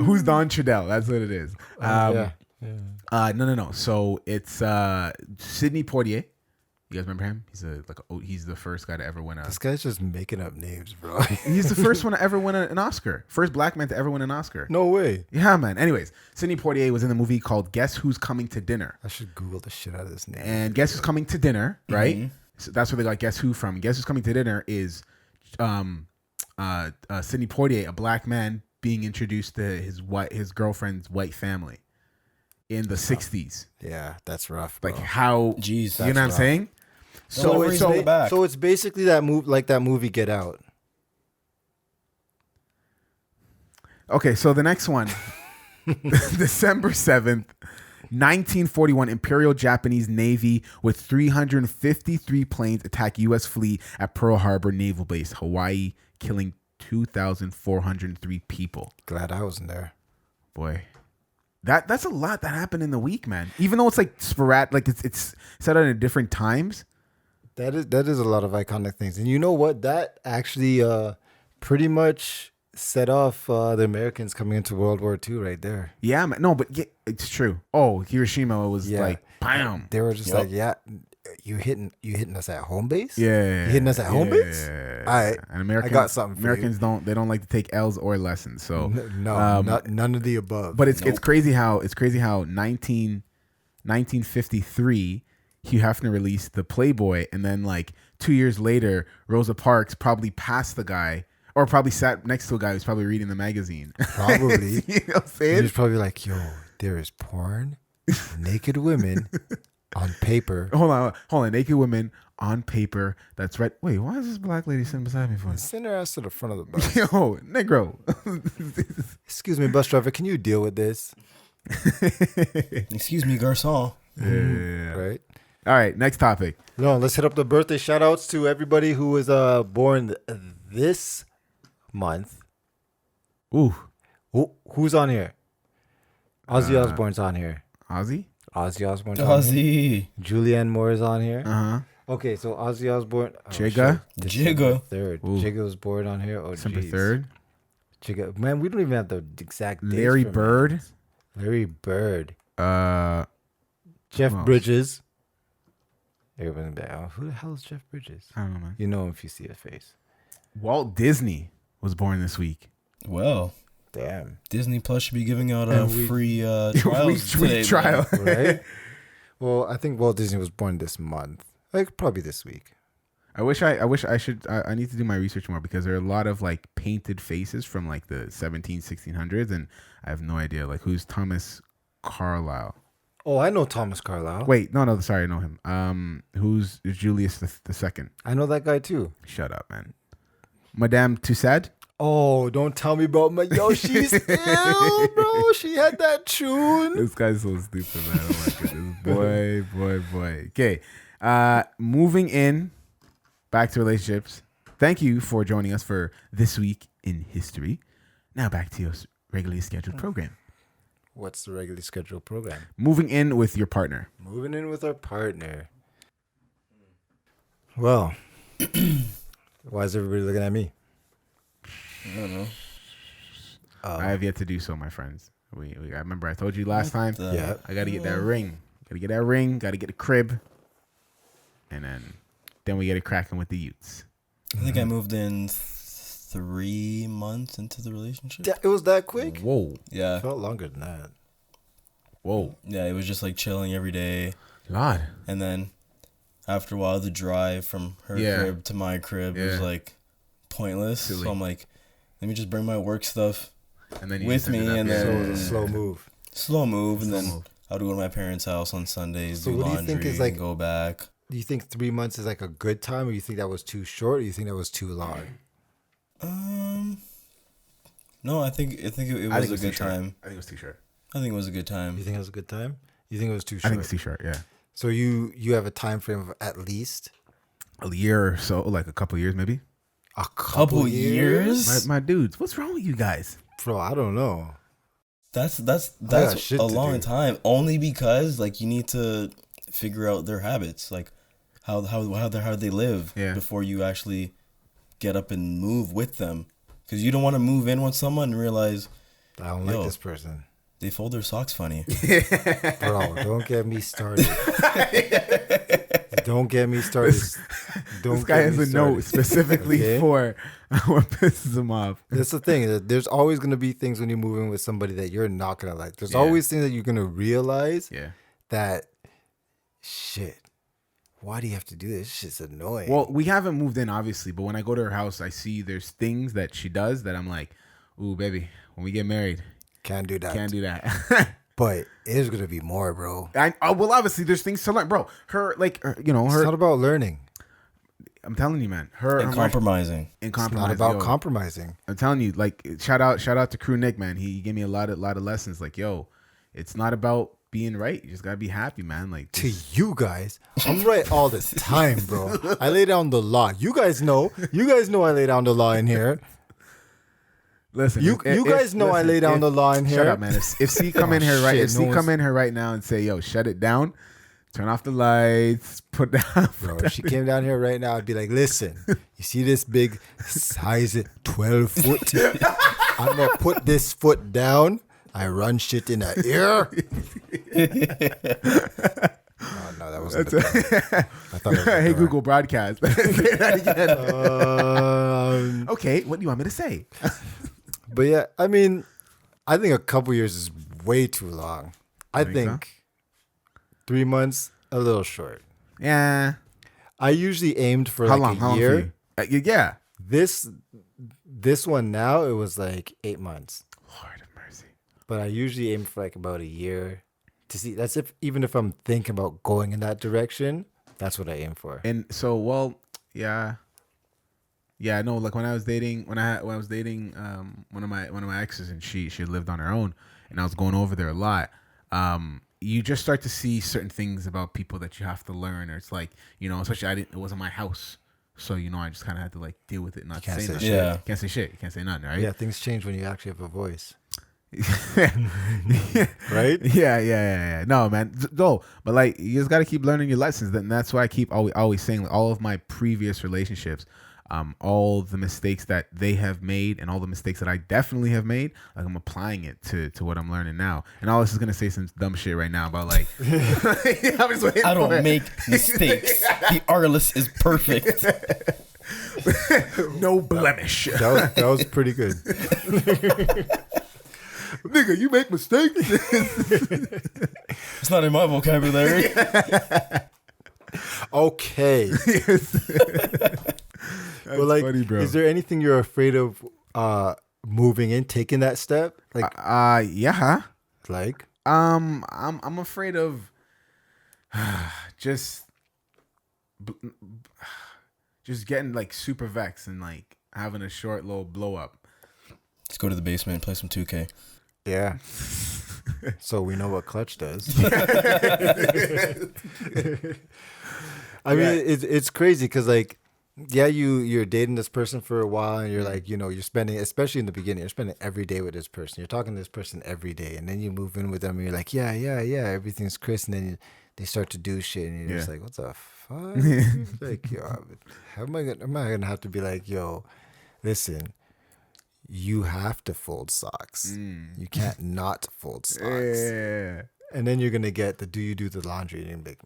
Who's Don Chi-DELL? That's what it is. Yeah. No. So it's Sidney Poitier. You guys remember him? He's the first guy to ever win a. This guy's just making up names, bro. He's the first one to ever win an Oscar. First black man to ever win an Oscar. No way. Yeah, man. Anyways, Sidney Poitier was in the movie called Guess Who's Coming to Dinner. I should Google the shit out of this name. And Guess Who's Coming to Dinner, right? So that's where they got Guess Who from. Guess Who's Coming to Dinner is Sidney Poitier, a black man being introduced to his girlfriend's white family in the 60s. Yeah, that's rough, bro. Like how, Jeez, you know what I'm saying? So it's basically that movie Get Out. Okay, so the next one, December 7th, 1941, Imperial Japanese Navy with 353 planes attack U.S. fleet at Pearl Harbor Naval Base, Hawaii, killing 2,403 people. Glad I wasn't there. Boy, that's a lot that happened in the week, man. Even though it's like sporadic, like it's set out at different times. That is a lot of iconic things. And you know what? That actually pretty much set off the Americans coming into World War II right there. Yeah, man. No, but yeah, it's true. Oh, Hiroshima was like, bam. They were just like, yeah, you hitting us at home base? Yeah. You hitting us at home base? All right. And I got something for Americans you. Don't like to take L's or lessons. So none of the above. But it's crazy how 1953 Hugh Hefner released the Playboy, and then like 2 years later, Rosa Parks probably passed the guy, or probably sat next to a guy who's probably reading the magazine. Probably. You know what I'm saying? He was probably like, yo, there is porn, naked women on paper. Hold on. Naked women on paper. That's right. Wait, why is this black lady sitting beside me for? Send her ass to the front of the bus. Yo, Negro. Excuse me, bus driver, can you deal with this? Excuse me, garçon. Yeah. Right? All right, next topic. No, let's hit up the birthday shout outs to everybody who was born this month. Ooh. Who's on here? Ozzy Osbourne's on here. Ozzy Osbourne's on here. Julianne Moore is on here. Uh-huh. Okay, so Ozzy Osbourne. Jigga. 3rd. Jigga was born on here. Oh, December 3rd. Jigga. Man, we don't even have the exact dates. Larry Bird. Jeff Bridges. Everybody there. Who the hell is Jeff Bridges? I don't know, man. You know him if you see his face. Walt Disney was born this week. Well, damn. Disney Plus should be giving out a free trials free trial, right? Well, I think Walt Disney was born this month, like probably this week. I need to do my research more, because there are a lot of like painted faces from like the 1600s, and I have no idea like who's Thomas Carlyle. Oh, I know Thomas Carlyle. Wait, no, sorry, I know him. Who's Julius the Second? I know that guy too. Shut up, man. Madame Tussaud. Oh, don't tell me about my she's ill, bro. She had that tune. This guy's so stupid, man. Oh my goodness, boy. Okay, moving in, back to relationships. Thank you for joining us for This Week in History. Now back to your regularly scheduled program. What's the regularly scheduled program? Moving in with your partner. Moving in with our partner. Well, why is everybody looking at me? I don't know. I have yet to do so, my friends. I remember I told you last time. Yeah. I got to get that ring. Got to get the crib. And then we get it cracking with the youths. I think I moved in 3 months into the relationship. It was that quick? Whoa. Yeah. It felt longer than that. Whoa. Yeah, it was just like chilling every day. God. And then after a while, the drive from her crib to my crib was like pointless. Silly. So I'm like, let me just bring my work stuff and then with me, and then slow move, and then I'll go to my parents' house on Sundays, do laundry, do you think is like, go back. Do you think 3 months is like a good time, or you think that was too short, or you think that was too long? No, I think it was a good time. I think it was too short. I think it was a good time. You think it was a good time? You think it was too short? I think it's too short. Yeah. So you have a time frame of at least a year or so, like a couple years, maybe. A couple years? My dudes, what's wrong with you guys? Bro, I don't know. That's shit a to long do. time. Only because like you need to figure out their habits, like how they live before you actually get up and move with them. Because you don't want to move in with someone and realize I don't like this person. They fold their socks funny. Bro, don't get me started. Don't get me started. This guy has a note specifically for what pisses him off. That's the thing. There's always going to be things when you move in with somebody that you're not going to like. There's always things that you're going to realize that, shit, why do you have to do this? It's just annoying. Well, we haven't moved in, obviously, but when I go to her house, I see there's things that she does that I'm like, ooh, baby, when we get married, can't do that. Can't do that. But there's going to be more, bro. Well, obviously, there's things to learn. Bro, it's not about learning. I'm telling you, man. Compromising. It's not about compromising. I'm telling you, like, shout out to Crew Nick, man. He gave me a lot of lessons. Like, yo, it's not about being right. You just gotta be happy, man. Like, to you guys, I'm right all the time, bro. I lay down the law. You guys know I lay down the law in here. Listen, you guys know I lay down the law in here. Shut up, man. If C come in here come in here right now and say, yo, shut it down, turn off the lights, put down. Bro, if she came down here right now, I'd be like, listen, you see this big size 12 foot? I'm going to put this foot down. I run shit in the air. Oh, no, that wasn't the I thought it was Hey, Google Broadcast. Say that again. Okay, what do you want me to say? But yeah, I mean, I think a couple years is way too long. I think 3 months, a little short. Yeah. I usually aimed for a year. How long for you? Yeah. This one now, it was like 8 months. Lord of mercy. But I usually aim for like about a year to see. That's even if I'm thinking about going in that direction, that's what I aim for. And so, well, yeah. Yeah, no, like when I was dating one of my exes, and she lived on her own, and I was going over there a lot. You just start to see certain things about people that you have to learn, or it's like, especially it wasn't my house, so I just kind of had to like deal with it, not say nothing. Yeah. Can't say shit. You can't say nothing, right? Yeah, things change when you actually have a voice. Right? Yeah. No, man. No, but like you just got to keep learning your lessons. And that's why I keep always saying, like, all of my previous relationships, all the mistakes that they have made and all the mistakes that I definitely have made, like I'm applying it to what I'm learning now. And all this is gonna say some dumb shit right now about like I don't make mistakes. The Arliss is perfect. No blemish. That was pretty good. Nigga, you make mistakes. It's not in my vocabulary. Okay. Well, like, funny, bro. Is there anything you're afraid of moving in, taking that step? Like, yeah. Like, I'm afraid of just getting like super vexed and like having a short little blow up. Let's go to the basement and play some 2K. Yeah. So we know what Clutch does. I mean, it's crazy because, like, yeah, you're dating this person for a while, and you're like, you're spending, especially in the beginning, you're spending every day with this person. You're talking to this person every day, and then you move in with them, and you're like, yeah, everything's crisp, and then they start to do shit, and you're just like, what the fuck? Like, yo, how am I gonna have to be like, yo, listen, you have to fold socks. You can't not fold socks. Yeah. And then you're gonna get the do you do the laundry, and you're like,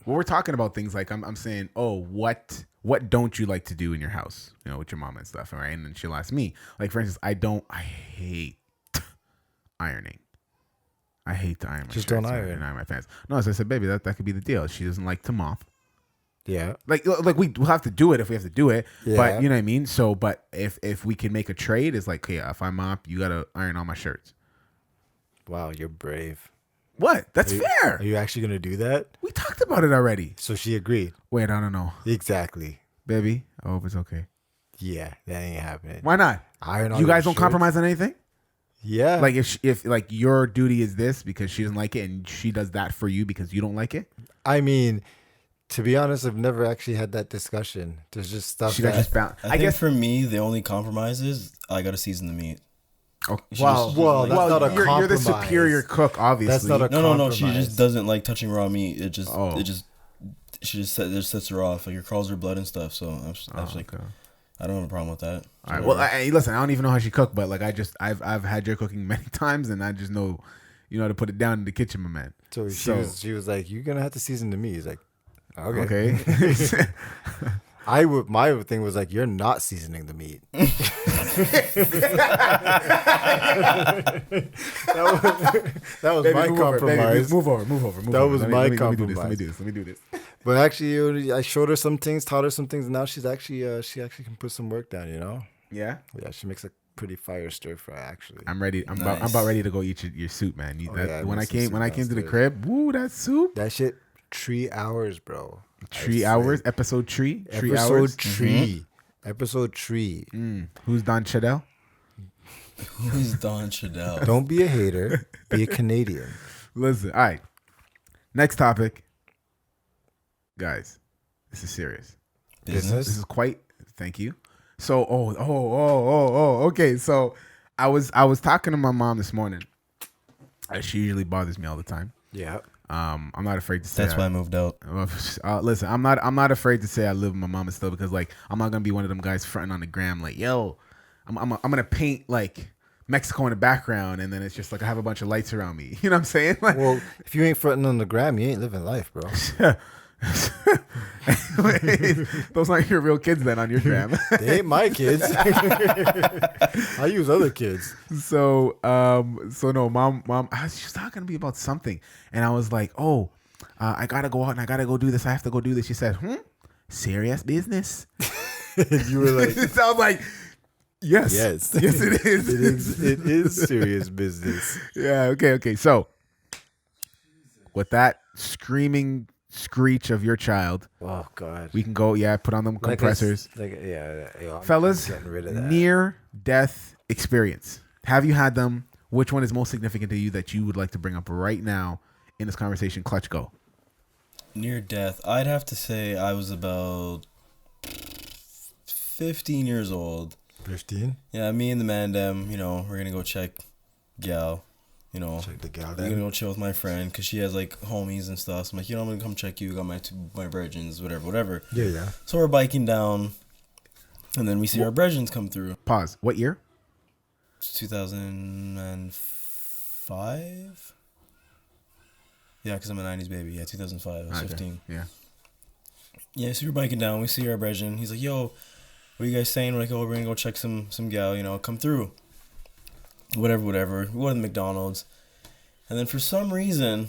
Well, we're talking about things like I'm saying, oh, what don't you like to do in your house, with your mom and stuff, all right? And then she'll ask me, like, for instance, I hate ironing. I hate to iron my Just shirts don't iron. and iron my pants. No, so I said, baby, that could be the deal. She doesn't like to mop. Yeah. Like we'll have to do it if we have to do it. Yeah. But you know what I mean? So, but if we can make a trade, it's like, okay, if I mop, you got to iron all my shirts. Wow, you're brave. What? That's fair. Are you actually going to do that? We talked about it already. So she agreed. Wait, I don't know. Exactly. Baby, I hope it's okay. Yeah, that ain't happening. Why not? Iron all you guys your don't compromise on anything? Yeah. Like if like your duty is this because she doesn't like it and she does that for you because you don't like it? I mean, to be honest, I've never actually had that discussion. There's just stuff I guess for me, the only compromise is I got to season the meat. Oh, Well, that's not a you're the compromise. superior cook, obviously. That's not a No. She compromise. just doesn't like touching raw meat. She just sets her off. Like, it crawls her blood and stuff. So I'm just like, okay. I don't have a problem with that. All right. Well, listen, I don't even know how she cooked, but like I've had your cooking many times, and I just know, how to put it down in the kitchen, my man. So she was like, "You're gonna have to season the meat." He's like, Okay. My thing was like, "You're not seasoning the meat." that was Baby, my compromise. Move over. That was my compromise. Let me do this. But actually, I showed her some things, taught her some things, and now she's actually she can put some work down. Yeah. Yeah, she makes a pretty fire stir fry. Actually, I'm ready. I'm Nice. about ready to go eat your soup, man. When I came to the downstairs. crib, woo, that soup. that shit 3 hours, bro. 3 hours. Episode 3. 3 Episode hours. 3. Episode 3. Who's Don Chi-DELL? Who's Don Chi-DELL? Don't be a hater. Be a Canadian. Listen. All right. Next topic, guys. This is serious. Business. This is quite. Thank you. So, okay. So, I was talking to my mom this morning. She usually bothers me all the time. Yeah. I'm not afraid to say That's why I moved out. Listen, I'm not afraid to say I live with my mama still, because like I'm not gonna be one of them guys fronting on the gram like, yo, I'm gonna paint like Mexico in the background, and then it's just like I have a bunch of lights around me. You know what I'm saying? Like, Well, if you ain't fronting on the gram, you ain't living life, bro. those aren't your real kids then on your gram. They ain't my kids. I use other kids. So no, mom, she was talking to me about something, and I was like, I gotta go out and I gotta go do this. I have to go do this. She said, serious business? You were like, So I was like, yes, it is. It is serious business. Yeah. Okay. So with that screaming screech of your child, Oh God. we can go. Yeah, put on them compressors, I'm fellas. getting rid of that. Near death experience. Have you had them? Which one is most significant to you that you would like to bring up right now in this conversation? Clutch, go. Near death. I'd have to say I was about 15 years old. 15. Yeah, me and the man them, we're gonna go check gal. Check the gal I'm then. gonna go chill with my friend because she has like homies and stuff. So I'm like, I'm gonna come check you. Got my virgins, whatever. Yeah. So we're biking down, and then we see our virgins come through. Pause. What year? It's 2005. Yeah, because I'm a 90s baby. Yeah, 2005. I was 15. Yeah. Yeah, so we're biking down. We see our virgin. He's like, yo, what are you guys saying? We're like, we're gonna go check some gal. Come through. Whatever. We go to the McDonald's, and then for some reason,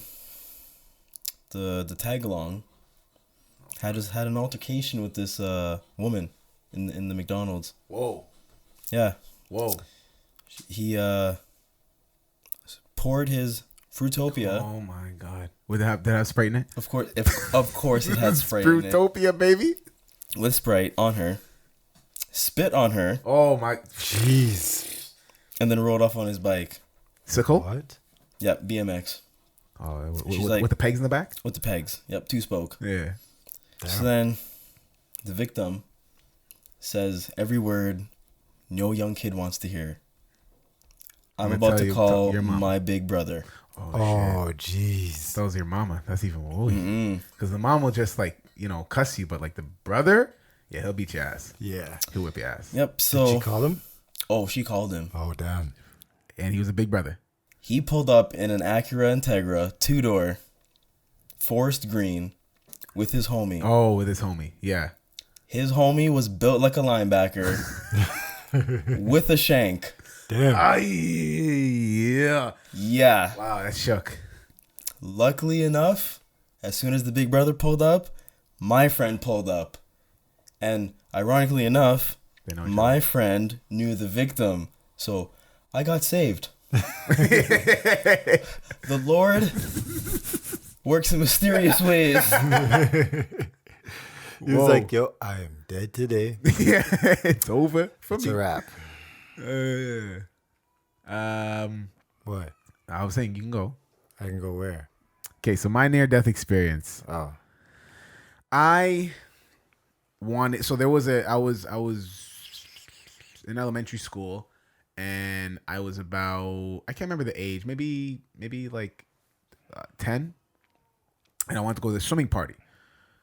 the tag along had an altercation with this woman in the McDonald's. Whoa. Yeah. Whoa. He poured his Fruitopia. Oh my God. Did it have Sprite in it? Of course it had Sprite in it. Fruitopia, baby. With Sprite on her, spit on her, Oh my. Jeez. and then rode off on his bike. Sickle? What? Yep, BMX She's like- with the pegs in the back? with the pegs. Yep, 2-spoke. Yeah. So then, the victim says every word no young kid wants to hear. I'm gonna about tell to you- call tell your mom. my big brother. Oh, jeez. That was your mama. That's even worse. Because the mom will just like, cuss you, but like the brother, yeah, he'll beat your ass. Yeah. He'll whip your ass. Yep. Did So she call him? she called him. Oh, damn. And he was a big brother. He pulled up in an Acura Integra 2-door, forest green, with his homie. Oh, with his homie. Yeah. His homie was built like a linebacker with a shank. Damn. Yeah. Yeah. Wow, that shook. Luckily enough, as soon as the big brother pulled up, my friend pulled up. And ironically enough, They know each my friend knew the victim. So I got saved. The Lord works in mysterious ways. He was like, yo, I am dead today. Yeah, it's over for It's me. a wrap. What? I was saying you can go. I can go where? Okay, so my near-death experience. Oh. I wanted. So there was I was in elementary school, and I was about, I can't remember the age, maybe like 10, and I wanted to go to the swimming party.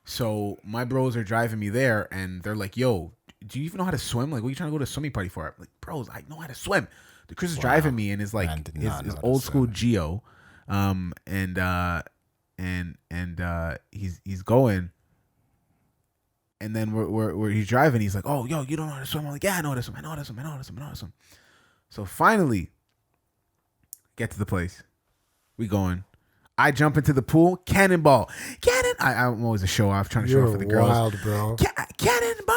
So my bros are driving me there, and they're like, "Yo, do you even know how to swim? Like, what are you trying to go to a swimming party for?" I'm like, "Bros, I know how to swim." The Chris is driving me, and is like his old school Geo, and he's going, and then we're he's driving. He's like, "Oh, yo, you don't know how to swim?" I'm like, "Yeah, I know how to swim. I know how to swim. I know how to swim. I know how to swim." So finally, get to the place. We going. I jump into the pool, cannonball. I'm always a show off, trying to show off for the girls. Wild, bro. Cannonball.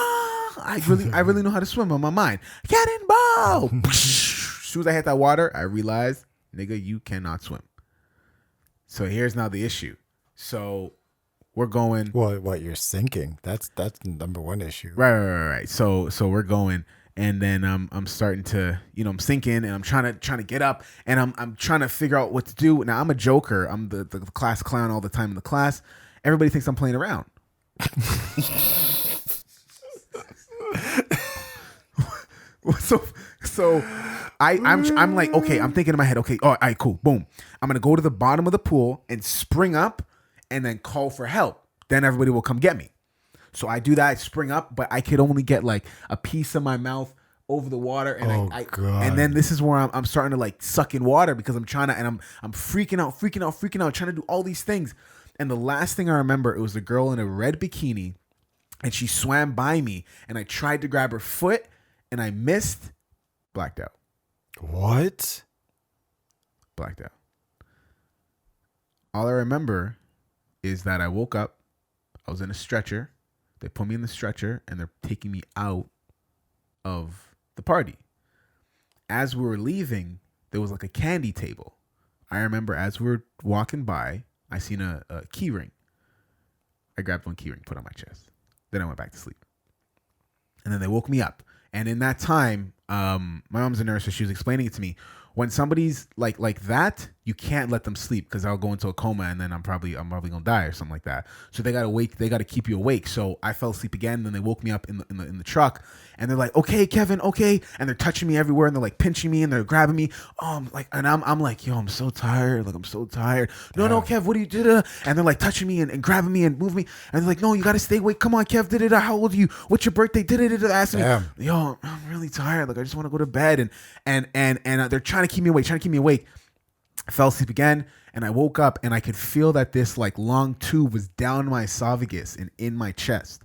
I really know how to swim on my mind. Cannonball. As soon as I hit that water, I realized, nigga, you cannot swim. So here's now the issue. So we're going. What you're sinking? That's the number one issue. Right. So we're going. And then I'm starting to, I'm sinking, and I'm trying to get up, and I'm trying to figure out what to do. Now I'm a joker. I'm the class clown all the time in the class. Everybody thinks I'm playing around. So I'm like, okay, I'm thinking in my head, okay, all right, cool, boom. I'm gonna go to the bottom of the pool and spring up, and then call for help. Then everybody will come get me. So I do that, I spring up, but I could only get like a piece of my mouth over the water, and God. And then this is where I'm starting to like suck in water, because I'm trying to, and I'm freaking out, trying to do all these things. And the last thing I remember, it was a girl in a red bikini, and she swam by me, and I tried to grab her foot, and I missed, blacked out. What? Blacked out. All I remember is that I woke up, I was in a stretcher. They put me in the stretcher, and they're taking me out of the party. As we were leaving, there was like a candy table. I remember as we were walking by, I seen a key ring. I grabbed one key ring, put it on my chest. Then I went back to sleep. And then they woke me up. And in that time, my mom's a nurse, so she was explaining it to me. When somebody's like that, you can't let them sleep, because I'll go into a coma, and then I'm probably gonna die or something like that. So they gotta keep you awake. So I fell asleep again, and then they woke me up in the truck, and they're like, "Okay, Kevin, okay," and they're touching me everywhere, and they're like pinching me, and they're grabbing me. I'm like, yo, I'm so tired. Like, I'm so tired. No, Kev, what do you do? And they're like touching me and grabbing me and moving me, and they're like, "No, you gotta stay awake. Come on, Kev. How old are you? What's your birthday? Asking me, yo, I'm really tired. Like, I just want to go to bed, and they're trying to keep me awake. I fell asleep again, and I woke up, and I could feel that this like long tube was down my esophagus and in my chest.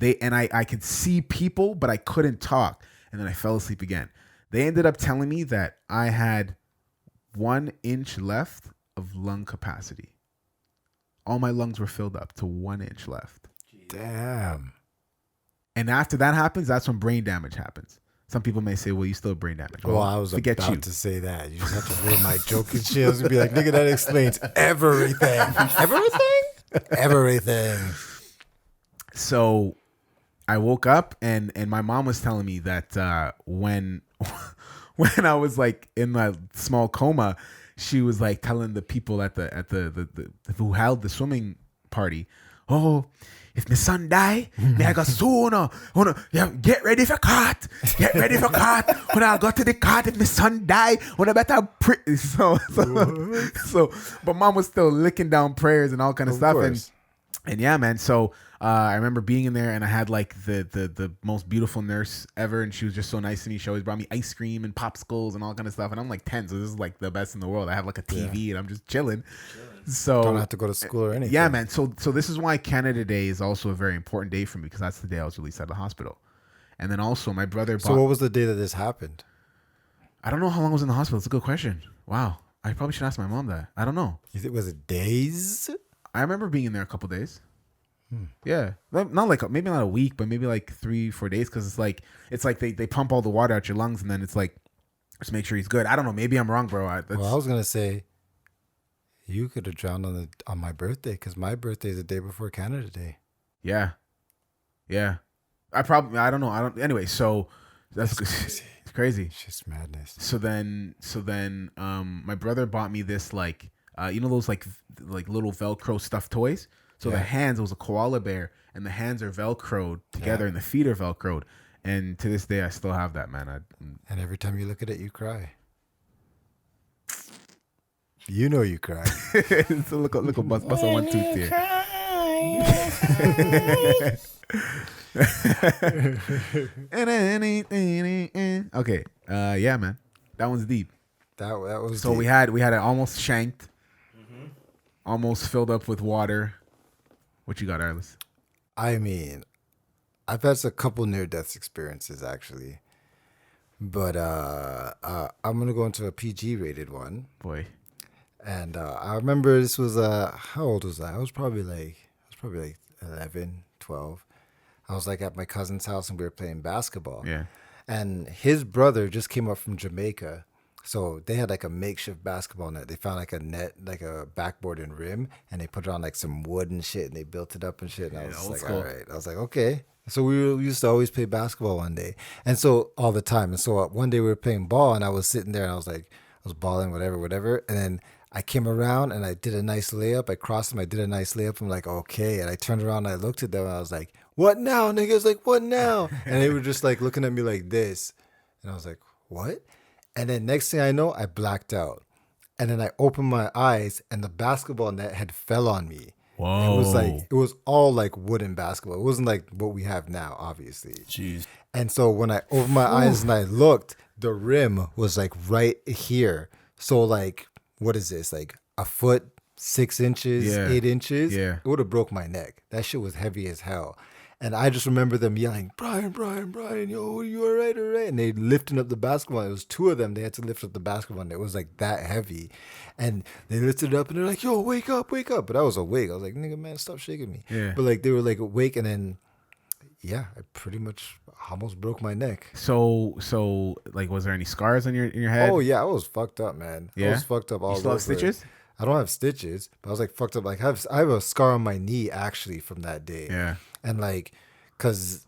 I could see people, but I couldn't talk. And then I fell asleep again. They ended up telling me that I had 1 inch left of lung capacity. All my lungs were filled up to 1 inch left. Damn. And after that happens, that's when brain damage happens. Some people may say, well, you still have brain damage. Well, I was about to say that. You just have to ruin my joke and shit. I was going to be like, nigga, that explains everything. Everything? So I woke up, and my mom was telling me that when I was like in my small coma, she was like telling the people at the who held the swimming party, "Oh, if my son die, may I go sooner. Get ready for cart. When I go to the cart, if my son die, when I better pray." So, but mom was still licking down prayers and all kind of stuff. Course. And yeah, man. So I remember being in there, and I had like the most beautiful nurse ever, and she was just so nice to me. She always brought me ice cream and popsicles and all kind of stuff. And I'm like 10, so this is like the best in the world. I have like a TV, and I'm just chilling. So don't have to go to school or anything. Yeah, man. So this is why Canada Day is also a very important day for me, because that's the day I was released out of the hospital. And then also my brother. So what was the day that this happened? I don't know how long I was in the hospital. It's a good question. Wow. I probably should ask my mom that. I don't know. Was it days? I remember being in there a couple days. Yeah, not like maybe not a week, but maybe like 3-4 days, because it's like they pump all the water out your lungs, and then it's like just make sure he's good. I don't know. Maybe I'm wrong, bro. I was gonna say you could have drowned on my birthday, because my birthday is the day before Canada Day. Yeah. I don't know. Anyway, so that's crazy. It's crazy. It's just madness. So then, my brother bought me this like those like little Velcro stuffed toys. So the hands, it was a koala bear, and the hands are Velcroed together, and the feet are Velcroed. And to this day, I still have that, man. And every time you look at it, you cry. You know you cry. It's a little bust on one tooth here. Okay. Yeah, man. That one's deep. That was So deep. we had it almost shanked, almost filled up with water. What you got, Arliss? I mean, I've had a couple near-death experiences, actually. But I'm going to go into a PG-rated one. Boy. And I remember this was, how old was I? I was probably like 11, 12. I was like at my cousin's house and we were playing basketball. Yeah. And his brother just came up from Jamaica. So they had like a makeshift basketball net. They found like a net, like a backboard and rim, and they put it on like some wood and shit, and they built it up and shit. And I was just like, all right. I was like, okay. So we used to always play basketball one day. And so all the time. And so one day we were playing ball, and I was sitting there, and I was like, I was balling, whatever. And then I came around, and I did a nice layup. I crossed him. I did a nice layup. I'm like, okay. And I turned around, and I looked at them, and I was like, what now, niggas? Like, what now? And they were just like looking at me like this. And I was like, what? And then next thing I know, I blacked out. And then I opened my eyes, and the basketball net had fell on me. Whoa. It was all like wooden basketball. It wasn't like what we have now, obviously. Jeez. And so when I opened my eyes and I looked, the rim was like right here. So like, what is this? Like a foot, 6 inches, 8 inches? Yeah. It would have broke my neck. That shit was heavy as hell. And I just remember them yelling, Brian, yo, you all right? And they lifting up the basketball. It was 2 of them. They had to lift up the basketball, and it was like that heavy. And they lifted it up, and they're like, yo, wake up. But I was awake. I was like, nigga, man, stop shaking me. Yeah. But like they were like awake, and then, yeah, I pretty much almost broke my neck. So like, was there any scars on your head? Oh, yeah, I was fucked up, man. Yeah? I was fucked up all You still over. have stitches? I don't have stitches, but I was like fucked up. Like I have a scar on my knee actually from that day. Yeah. And like, cause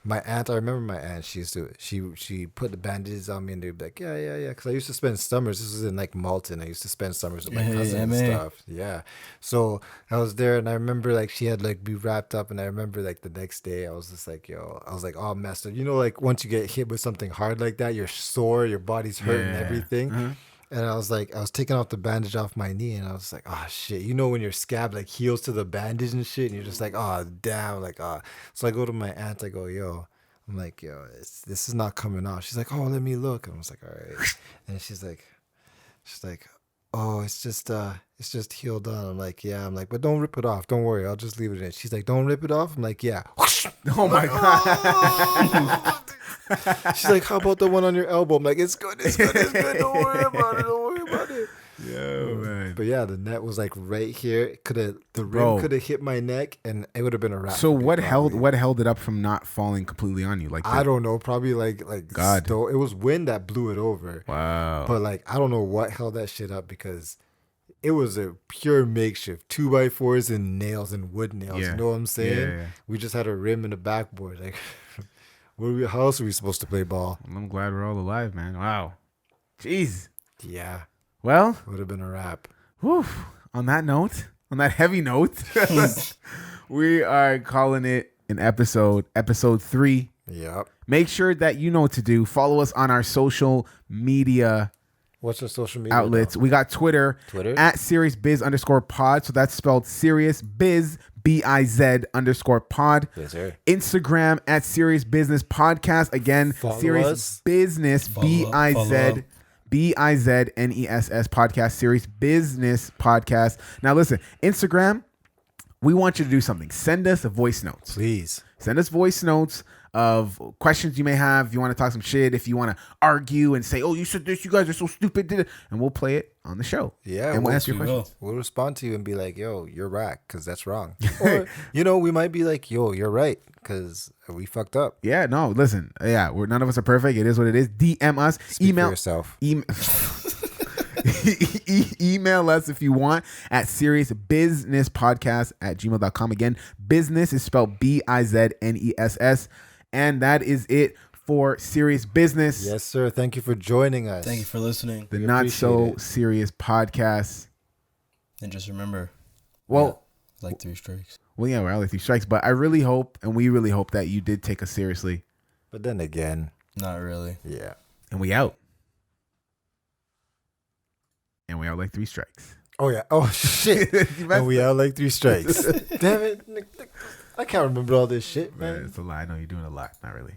my aunt, I remember my aunt. She used to she put the bandages on me, and they'd be like, yeah. Cause I used to spend summers. This was in like Malton. I used to spend summers with my cousin and stuff. Yeah. So I was there, and I remember like she had like be wrapped up, and I remember like the next day I was just like, yo, I was like all messed up. You know, like once you get hit with something hard like that, you're sore, your body's hurting, everything. Uh-huh. And I was like, I was taking off the bandage off my knee, and I was like, oh shit. You know when your scab like heals to the bandage and shit, and you're just like, oh damn, like So I go to my aunt, I go, yo, I'm like, yo, this is not coming off. She's like, oh, let me look. And I was like, all right. And she's like, oh, it's just healed on. I'm like, yeah. I'm like, but don't rip it off. Don't worry, I'll just leave it in. She's like, don't rip it off. I'm like, yeah. Oh my god. She's like, how about the one on your elbow? I'm like, it's good. Don't worry about it. Yo, man. But yeah, the net was like right here. The rim could have hit my neck, and it would have been a wrap. So what held it up from not falling completely on you? Like I don't know. Probably like God. It was wind that blew it over. Wow. But like I don't know what held that shit up, because it was a pure makeshift 2x4s and nails and wood nails. Yeah. You know what I'm saying? Yeah. We just had a rim and a backboard. Like, how else are we supposed to play ball? I'm glad we're all alive, man. Wow. Jeez. Yeah. Well, Would have been a wrap. whew, on that heavy note, we are calling it an episode 3. Yep. Make sure that you know what to do. Follow us on our social media What's our social media outlets. now? We got Twitter at SeriousBiz_pod. So that's spelled Serious Biz, BIZ_pod. Yes, sir. Instagram at Serious Business Podcast. Again, Follow Serious us. Business, BIZNESS Podcast, Serious Business Podcast. Now listen, Instagram, we want you to do something. Send us a voice notes. Please. Send us voice notes of questions you may have. If you want to talk some shit, if you want to argue and say, oh, you said this, you guys are so stupid, and we'll play it on the show. Yeah. And we'll answer your questions. We'll respond to you and be like, yo, you're whack, because that's wrong. Or, we might be like, yo, you're right, because we fucked up. Yeah, no, listen. Yeah, none of us are perfect. It is what it is. DM us. Speak for yourself. Email us if you want at seriousbusinesspodcast@gmail.com. Again, business is spelled BIZNESS. And that is it for Serious Business. Yes, sir. Thank you for joining us. Thank you for listening. The Not So Serious Podcast. And just remember, well, like 3 strikes. Well, yeah, we're out like 3 strikes, but I really hope, and we really hope that you did take us seriously. But then again, not really. yeah. And we out. And we out like 3 strikes. Oh yeah. Oh shit. And we out like 3 strikes. Damn it. I can't remember all this shit, man. It's a lie. I know you're doing a lot. Not really.